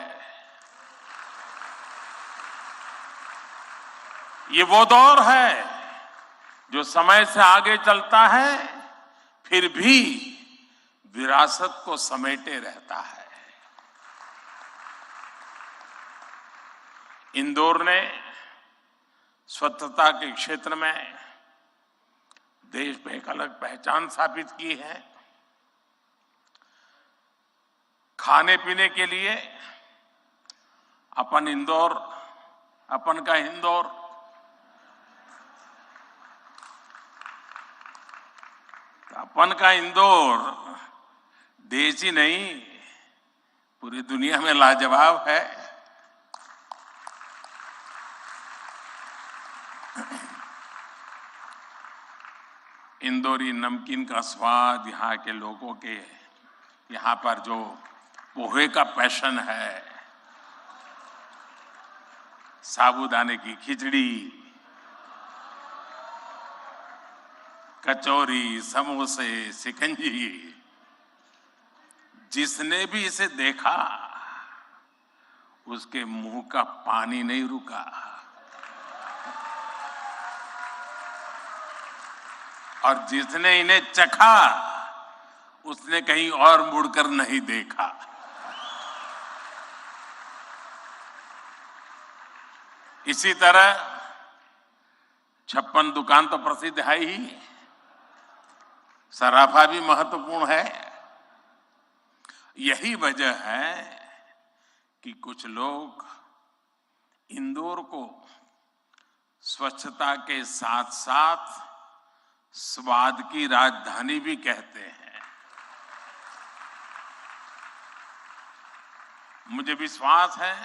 ये वो दौर है जो समय से आगे चलता है फिर भी विरासत को समेटे रहता है। इंदौर ने स्वच्छता के क्षेत्र में देश में एक अलग पहचान स्थापित की है। खाने पीने के लिए अपन का इंदौर अपन का इंदौर देश ही नहीं पूरी दुनिया में लाजवाब है। इंदौरी नमकीन का स्वाद, यहाँ के लोगों के यहाँ पर जो पोहे का पैशन है, साबूदाने की खिचड़ी, कचौरी, समोसे, शिकंजी, जिसने भी इसे देखा उसके मुंह का पानी नहीं रुका। और जिसने इन्हें चखा उसने कहीं और मुड़कर नहीं देखा। इसी तरह 56 दुकान तो प्रसिद्ध है ही, सराफा भी महत्वपूर्ण है। यही वजह है कि कुछ लोग इंदौर को स्वच्छता के साथ साथ स्वाद की राजधानी भी कहते हैं। मुझे विश्वास है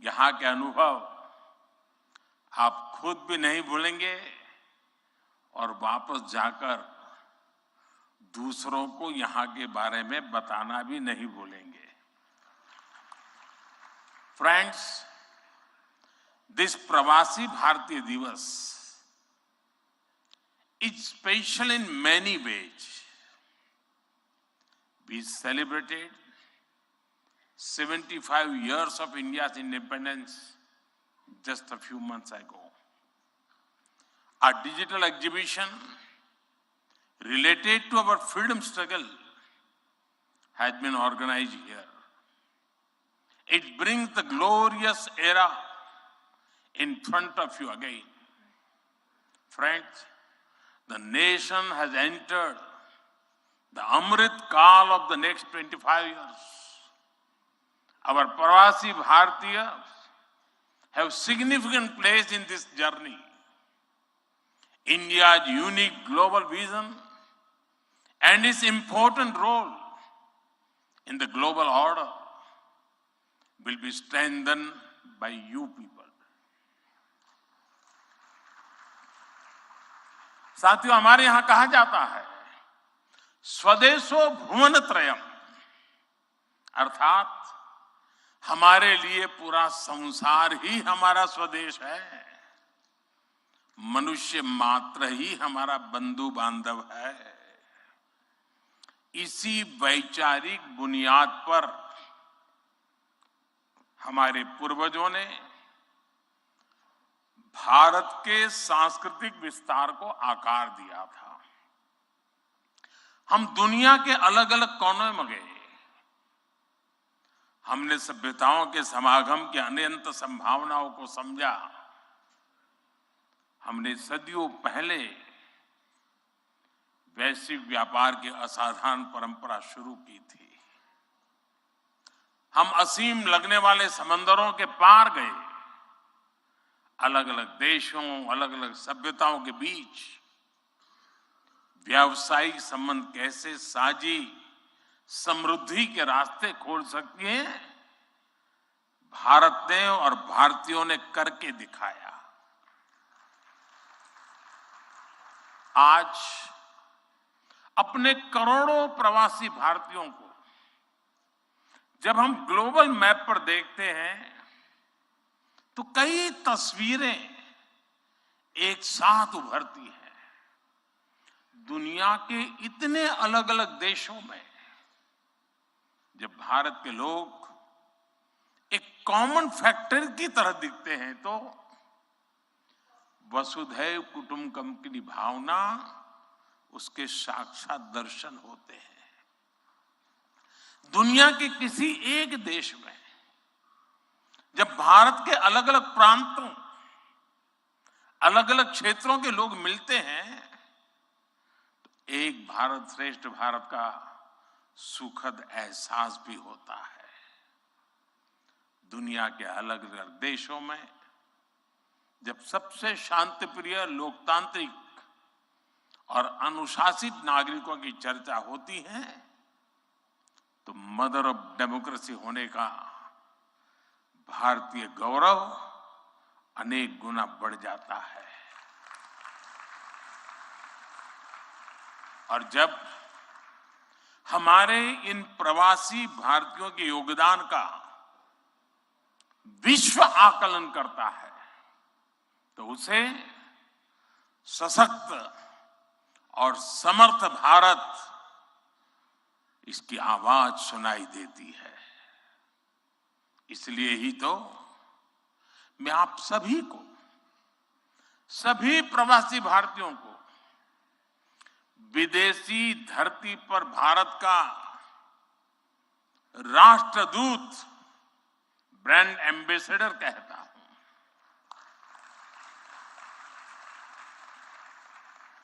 यहाँ के अनुभव आप खुद भी नहीं भूलेंगे और वापस जाकर दूसरों को यहाँ के बारे में बताना भी नहीं भूलेंगे। फ्रेंड्स, दिस प्रवासी भारतीय दिवस is special in many ways. We celebrated 75 years of India's independence just a few months ago. A digital exhibition related to our freedom struggle has been organized here. It brings the glorious era in front of you again. Friends, the nation has entered the Amrit Kaal of the next 25 years. Our Pravasi Bhartiyas have significant place in this journey. India's unique global vision and its important role in the global order will be strengthened by you people. साथियों, हमारे यहां कहा जाता है स्वदेशो भुवनत्रयम्, अर्थात हमारे लिए पूरा संसार ही हमारा स्वदेश है। मनुष्य मात्र ही हमारा बंधु बांधव है। इसी वैचारिक बुनियाद पर हमारे पूर्वजों ने भारत के सांस्कृतिक विस्तार को आकार दिया था। हम दुनिया के अलग अलग कोनों में गए। हमने सभ्यताओं के समागम की अनंत संभावनाओं को समझा। हमने सदियों पहले वैश्विक व्यापार की असाधारण परंपरा शुरू की थी। हम असीम लगने वाले समंदरों के पार गए। अलग अलग देशों, अलग अलग सभ्यताओं के बीच व्यावसायिक संबंध कैसे साझी समृद्धि के रास्ते खोल सकती हैं, भारत ने और भारतीयों ने करके दिखाया। आज अपने करोड़ों प्रवासी भारतीयों को जब हम ग्लोबल मैप पर देखते हैं तो कई तस्वीरें एक साथ उभरती हैं। दुनिया के इतने अलग अलग देशों में जब भारत के लोग एक कॉमन फैक्टर की तरह दिखते हैं तो वसुधैव कुटुंबकम की भावना उसके साक्षात दर्शन होते हैं। दुनिया के किसी एक देश में जब भारत के अलग अलग प्रांतों, अलग अलग क्षेत्रों के लोग मिलते हैं तो एक भारत श्रेष्ठ भारत का सुखद एहसास भी होता है। दुनिया के अलग अलग देशों में जब सबसे शांतिप्रिय, लोकतांत्रिक और अनुशासित नागरिकों की चर्चा होती है तो मदर ऑफ डेमोक्रेसी होने का भारतीय गौरव अनेक गुना बढ़ जाता है। और जब हमारे इन प्रवासी भारतीयों के योगदान का विश्व आकलन करता है तो उसे सशक्त और समर्थ भारत इसकी आवाज सुनाई देती है। इसलिए ही तो मैं आप सभी को, सभी प्रवासी भारतीयों को विदेशी धरती पर भारत का राष्ट्रदूत, ब्रांड एम्बेसडर कहता हूं।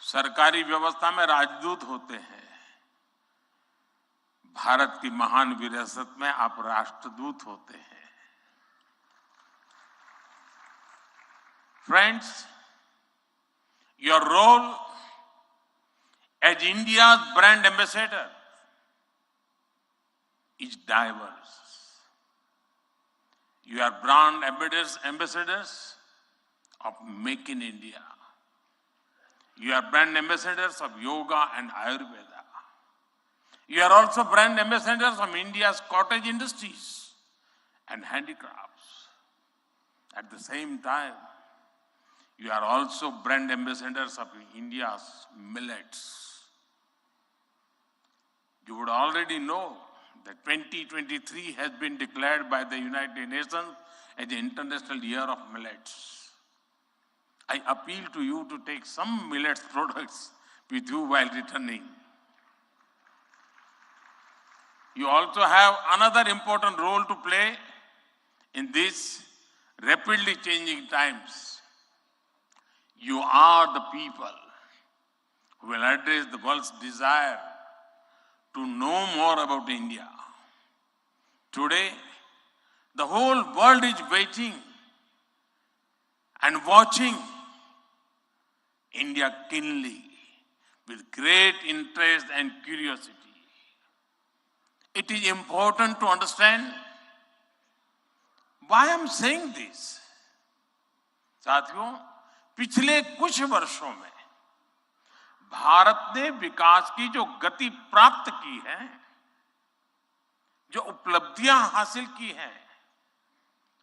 सरकारी व्यवस्था में राजदूत होते हैं, भारत की महान विरासत में आप राष्ट्रदूत होते हैं। Friends, your role as India's brand ambassador is diverse. You are brand ambassadors of Make in India. You are brand ambassadors of yoga and Ayurveda. You are also brand ambassadors of India's cottage industries and handicrafts. At the same time, you are also brand ambassadors of India's millets. You would already know that 2023 has been declared by the United Nations as the International Year of Millets. I appeal to you to take some millets products with you while returning. You also have another important role to play in these rapidly changing times. You are the people who will address the world's desire to know more about India. Today, the whole world is waiting and watching India keenly with great interest and curiosity. It is important to understand why I'm saying this. साथियों, पिछले कुछ वर्षों में भारत ने विकास की जो गति प्राप्त की है, जो उपलब्धियां हासिल की हैं,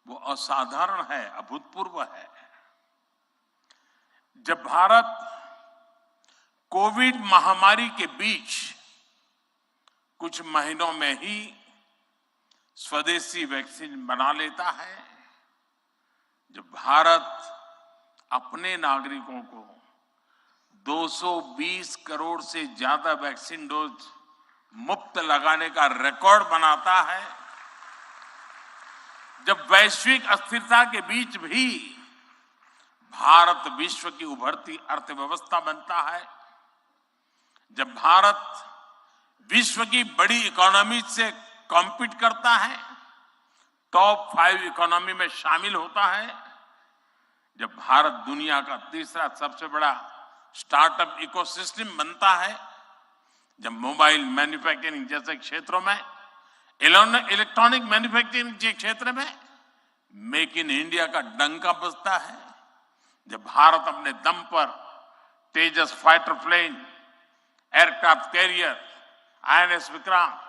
वो असाधारण है, अभूतपूर्व है। जब भारत कोविड महामारी के बीच कुछ महीनों में ही स्वदेशी वैक्सीन बना लेता है, जब भारत अपने नागरिकों को 220 करोड़ से ज्यादा वैक्सीन डोज मुफ्त लगाने का रिकॉर्ड बनाता है, जब वैश्विक अस्थिरता के बीच भी भारत विश्व की उभरती अर्थव्यवस्था बनता है, जब भारत विश्व की बड़ी इकोनॉमी से कॉम्पीट करता है, टॉप 5 इकोनॉमी में शामिल होता है, जब भारत दुनिया का तीसरा सबसे बड़ा स्टार्टअप इकोसिस्टम बनता है, जब मोबाइल मैन्युफैक्चरिंग जैसे क्षेत्रों में, इलेक्ट्रॉनिक मैन्युफैक्चरिंग के क्षेत्र में मेक इन इंडिया का डंका बजता है, जब भारत अपने दम पर Tejas fighter plane, aircraft carrier, INS Vikrant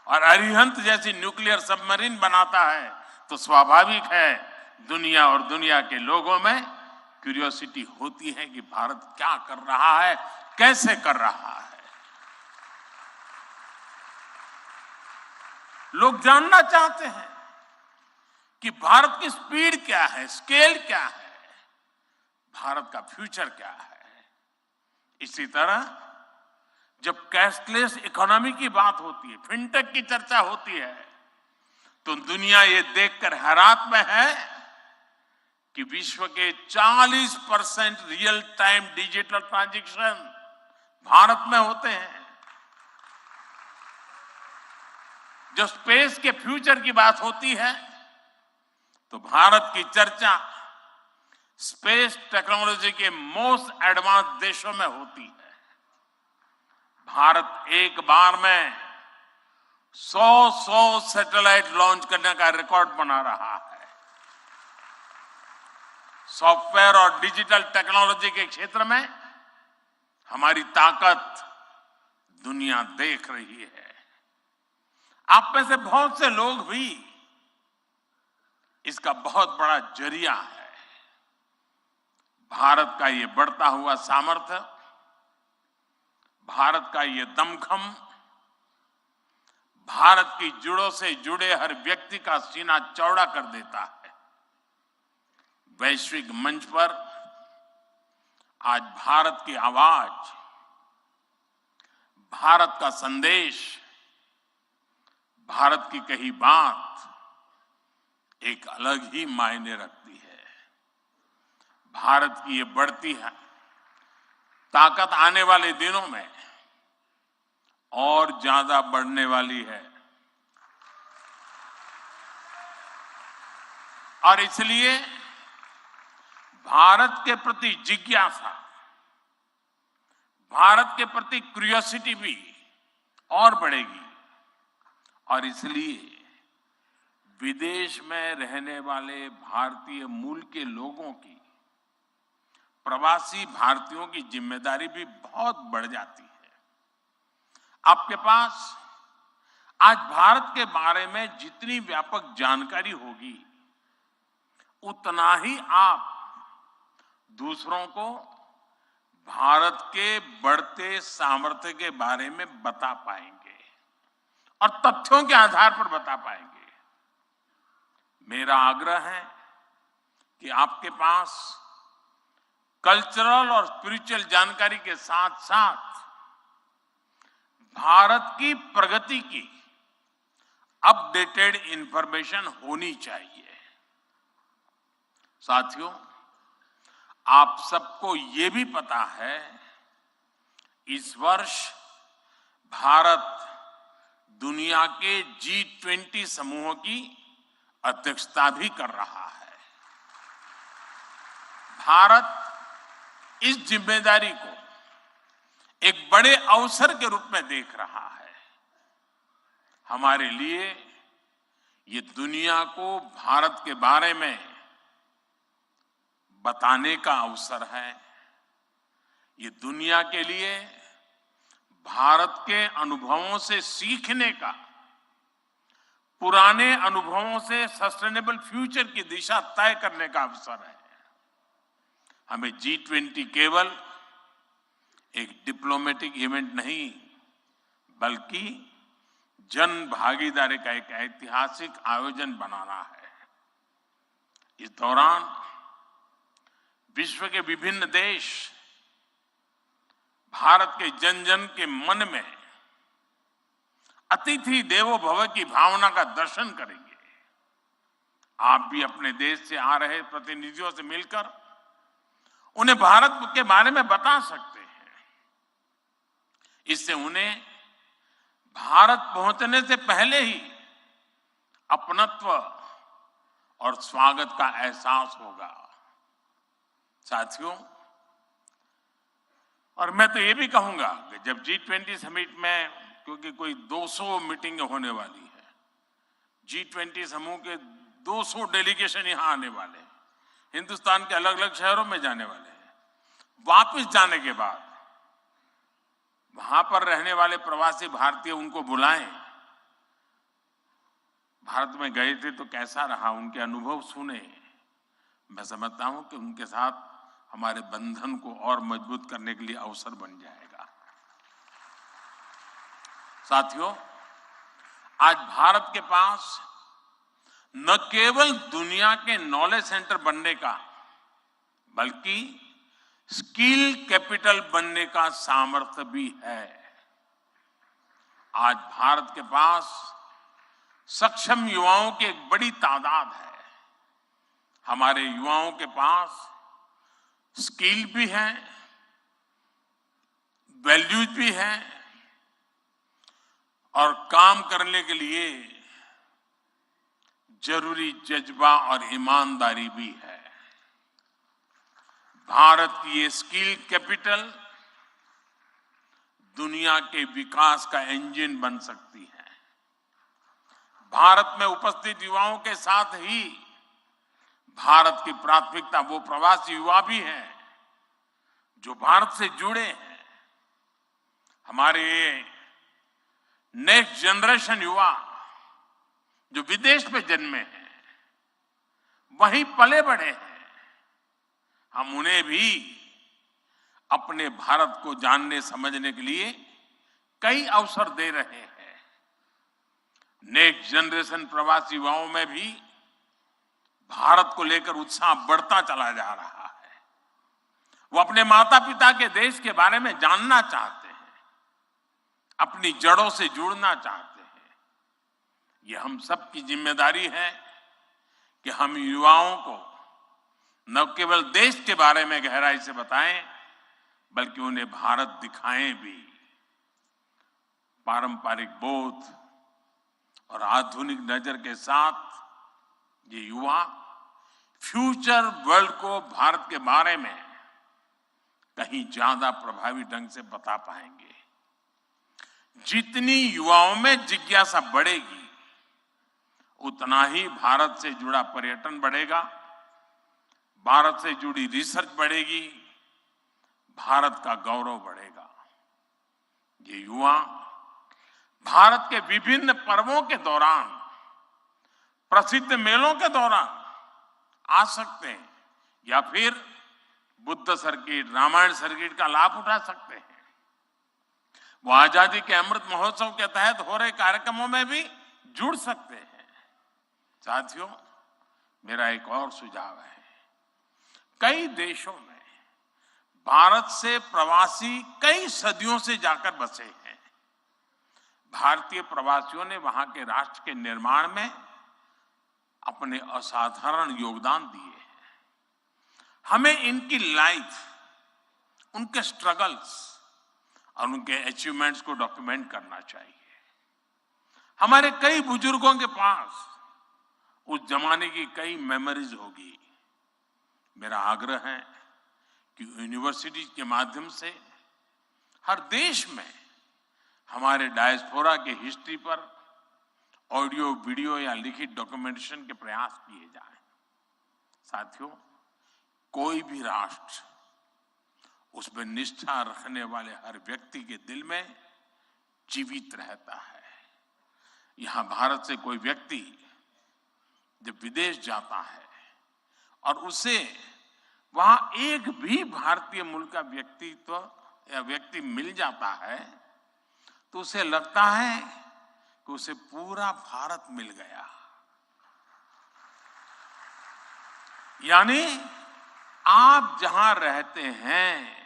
और अरिहंत जैसी न्यूक्लियर सबमरीन बनाता है, तो स्वाभाविक है दुनिया और दुनिया के लोगों में क्यूरियोसिटी होती है कि भारत क्या कर रहा है, कैसे कर रहा है। लोग जानना चाहते हैं कि भारत की स्पीड क्या है, स्केल क्या है, भारत का फ्यूचर क्या है। इसी तरह जब कैशलेस इकोनॉमी की बात होती है, फिनटेक की चर्चा होती है, तो दुनिया ये देखकर हैरात में है कि विश्व के 40% real time digital transaction Bharat में होते हैं। जो स्पेस के फ्यूचर की बात होती है, तो भारत की चर्चा स्पेस टेक्नोलॉजी के मोस्ट एडवांस देशों में होती है। भारत एक बार में 100 सैटेलाइट लॉन्च करने का रिकॉर्ड बना रहा है। सॉफ्टवेयर और डिजिटल टेक्नोलॉजी के क्षेत्र में हमारी ताकत दुनिया देख रही है। आप में से बहुत से लोग भी इसका बहुत बड़ा जरिया है। भारत का ये बढ़ता हुआ सामर्थ्य, भारत का ये दमखम, भारत की जड़ों से जुड़े हर व्यक्ति का सीना चौड़ा कर देता है। वैश्विक मंच पर आज भारत की आवाज, भारत का संदेश, भारत की कही बात एक अलग ही मायने रखती है। भारत की ये बढ़ती है ताकत आने वाले दिनों में और ज्यादा बढ़ने वाली है और इसलिए भारत के प्रति जिज्ञासा, भारत के प्रति क्यूरियोसिटी भी और बढ़ेगी और इसलिए विदेश में रहने वाले भारतीय मूल के लोगों की, प्रवासी भारतीयों की जिम्मेदारी भी बहुत बढ़ जाती है। आपके पास आज भारत के बारे में जितनी व्यापक जानकारी होगी, उतना ही आप दूसरों को भारत के बढ़ते सामर्थ्य के बारे में बता पाएंगे और तथ्यों के आधार पर बता पाएंगे। मेरा आग्रह है कि आपके पास कल्चरल और स्पिरिचुअल जानकारी के साथ साथ भारत की प्रगति की अपडेटेड इंफॉर्मेशन होनी चाहिए। साथियों, आप सबको ये भी पता है, इस वर्ष भारत दुनिया के G20 समूह की अध्यक्षता भी कर रहा है। भारत इस जिम्मेदारी को एक बड़े अवसर के रूप में देख रहा है। हमारे लिए ये दुनिया को भारत के बारे में बताने का अवसर है। ये दुनिया के लिए भारत के अनुभवों से सीखने का, पुराने अनुभवों से सस्टेनेबल फ्यूचर की दिशा तय करने का अवसर है। हमें G20 केवल एक डिप्लोमेटिक इवेंट नहीं, बल्कि जन भागीदारी का एक ऐतिहासिक आयोजन बनाना है। इस दौरान विश्व के विभिन्न देश भारत के जन जन के मन में अतिथि देवो भव की भावना का दर्शन करेंगे। आप भी अपने देश से आ रहे प्रतिनिधियों से मिलकर उन्हें भारत के बारे में बता सकते हैं। इससे उन्हें भारत पहुंचने से पहले ही अपनत्व और स्वागत का एहसास होगा। साथियों, और मैं तो ये भी कहूंगा कि जब G20 समिट में, क्योंकि कोई 200 मीटिंग होने वाली है, G20 समूह के 200 डेलीगेशन यहां आने वाले हैं, हिंदुस्तान के अलग अलग शहरों में जाने वाले हैं। वापस जाने के बाद वहां पर रहने वाले प्रवासी भारतीय उनको बुलाएं, भारत में गए थे तो कैसा रहा, उनके अनुभव सुने। मैं समझता हूं कि उनके साथ हमारे बंधन को और मजबूत करने के लिए अवसर बन जाएगा। साथियों, आज भारत के पास न केवल दुनिया के नॉलेज सेंटर बनने का, बल्कि स्किल कैपिटल बनने का सामर्थ्य भी है। आज भारत के पास सक्षम युवाओं की एक बड़ी तादाद है। हमारे युवाओं के पास स्किल भी है, वैल्यूज भी है और काम करने के लिए जरूरी जज्बा और ईमानदारी भी है। भारत की ये स्किल कैपिटल दुनिया के विकास का इंजन बन सकती है। भारत में उपस्थित युवाओं के साथ ही भारत की प्राथमिकता वो प्रवासी युवा भी हैं जो भारत से जुड़े हैं। हमारे नेक्स्ट जनरेशन युवा जो विदेश में जन्मे हैं, वहीं पले बढ़े हैं, हम उन्हें भी अपने भारत को जानने समझने के लिए कई अवसर दे रहे हैं। नेक्स्ट जनरेशन प्रवासी युवाओं में भी भारत को लेकर उत्साह बढ़ता चला जा रहा है। वो अपने माता पिता के देश के बारे में जानना चाहते हैं, अपनी जड़ों से जुड़ना चाहते हैं। ये हम सब की जिम्मेदारी है कि हम युवाओं को न केवल देश के बारे में गहराई से बताएं, बल्कि उन्हें भारत दिखाएं भी। पारंपरिक बोध और आधुनिक नजर के साथ ये युवा फ्यूचर वर्ल्ड को भारत के बारे में कहीं ज्यादा प्रभावी ढंग से बता पाएंगे। जितनी युवाओं में जिज्ञासा बढ़ेगी, उतना ही भारत से जुड़ा पर्यटन बढ़ेगा, भारत से जुड़ी रिसर्च बढ़ेगी, भारत का गौरव बढ़ेगा। ये युवा भारत के विभिन्न पर्वों के दौरान, प्रसिद्ध मेलों के दौरान आ सकते हैं या फिर बुद्ध सर्किट, रामायण सर्किट का लाभ उठा सकते हैं। वो आजादी के अमृत महोत्सव के तहत हो रहे कार्यक्रमों में भी जुड़ सकते हैं। साथियों, मेरा एक और सुझाव है। कई देशों में भारत से प्रवासी कई सदियों से जाकर बसे हैं। भारतीय प्रवासियों ने वहां के राष्ट्र के निर्माण में अपने असाधारण योगदान दिए हैं। हमें इनकी लाइफ, उनके स्ट्रगल्स और उनके अचीवमेंट्स को डॉक्यूमेंट करना चाहिए। हमारे कई बुजुर्गों के पास उस जमाने की कई मेमोरीज होगी। मेरा आग्रह है कि यूनिवर्सिटी के माध्यम से हर देश में हमारे डायस्पोरा के हिस्ट्री पर ऑडियो, वीडियो या लिखित डॉक्यूमेंटेशन के प्रयास किए जाएं। साथियों, कोई भी राष्ट्र उसमें निष्ठा रखने वाले हर व्यक्ति के दिल में जीवित रहता है। यहां भारत से कोई व्यक्ति जब विदेश जाता है और उसे वहां एक भी भारतीय मूल का व्यक्तित्व या व्यक्ति मिल जाता है, तो उसे लगता है कि उसे पूरा भारत मिल गया। यानी आप जहां रहते हैं,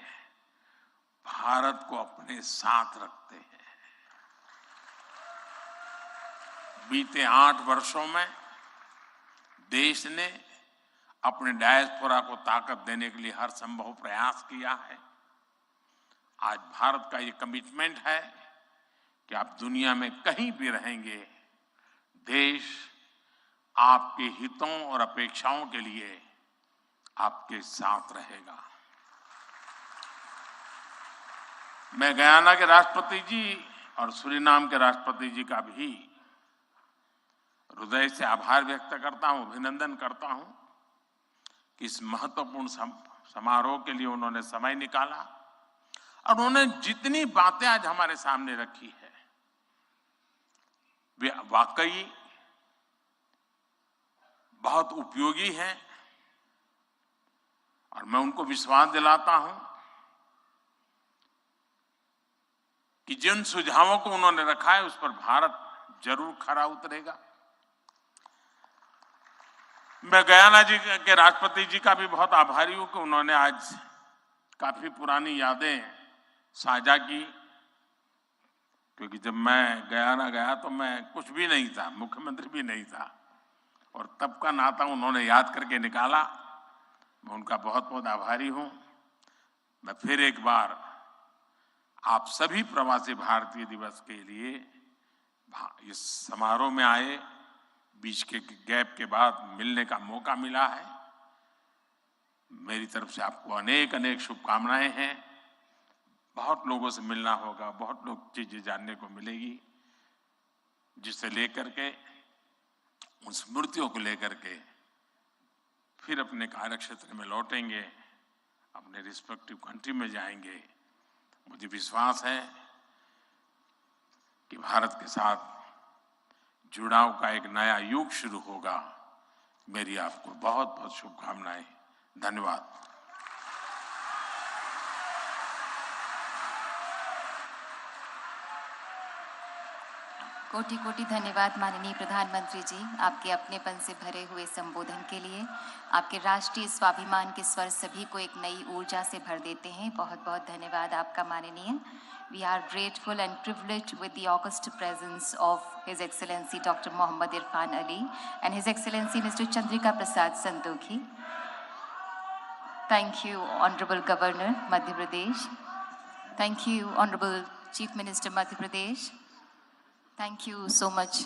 भारत को अपने साथ रखते हैं। बीते 8 वर्षों में देश ने अपने डायस्पोरा को ताकत देने के लिए हर संभव प्रयास किया है। आज भारत का ये कमिटमेंट है कि आप दुनिया में कहीं भी रहेंगे, देश आपके हितों और अपेक्षाओं के लिए आपके साथ रहेगा। मैं गयाना के राष्ट्रपति जी और सूरीनाम के राष्ट्रपति जी का भी हृदय से आभार व्यक्त करता हूं, अभिनंदन करता हूं कि इस महत्वपूर्ण समारोह के लिए उन्होंने समय निकाला और उन्होंने जितनी बातें आज हमारे सामने रखी है, वे वाकई बहुत उपयोगी हैं। और मैं उनको विश्वास दिलाता हूं कि जिन सुझावों को उन्होंने रखा है उस पर भारत जरूर खरा उतरेगा। मैं गयाना जी के राष्ट्रपति जी का भी बहुत आभारी हूं कि उन्होंने आज काफी पुरानी यादें साझा की, क्योंकि जब मैं गयाना गया तो मैं कुछ भी नहीं था, मुख्यमंत्री भी नहीं था, और तब का नाता उन्होंने याद करके निकाला। मैं उनका बहुत बहुत आभारी हूं। मैं फिर एक बार आप सभी प्रवासी भारतीय दिवस के लिए इस समारोह में आए, बीच के गैप के बाद मिलने का मौका मिला है। मेरी तरफ से आपको अनेक अनेक शुभकामनाएं हैं। बहुत लोगों से मिलना होगा, बहुत लोग चीजें जानने को मिलेगी, जिसे लेकर के, उन स्मृतियों को लेकर के फिर अपने कार्य क्षेत्र में लौटेंगे, अपने रिस्पेक्टिव कंट्री में जाएंगे। मुझे विश्वास है कि भारत के साथ जुड़ाव का एक नया युग शुरू होगा। मेरी आपको बहुत बहुत शुभकामनाएं। धन्यवाद। कोटि कोटि धन्यवाद माननीय प्रधानमंत्री जी, आपके अपनेपन से भरे हुए संबोधन के लिए। आपके राष्ट्रीय स्वाभिमान के स्वर सभी को एक नई ऊर्जा से भर देते हैं। बहुत बहुत धन्यवाद आपका माननीय। We are grateful and privileged with the august presence of His Excellency Dr. Mohammad Irfan Ali and His Excellency Mr. Chandrika Prasad Santokhi. Thank you, Honorable Governor, Madhya Pradesh. Thank you, Honorable Chief Minister, Madhya Pradesh. Thank you so much,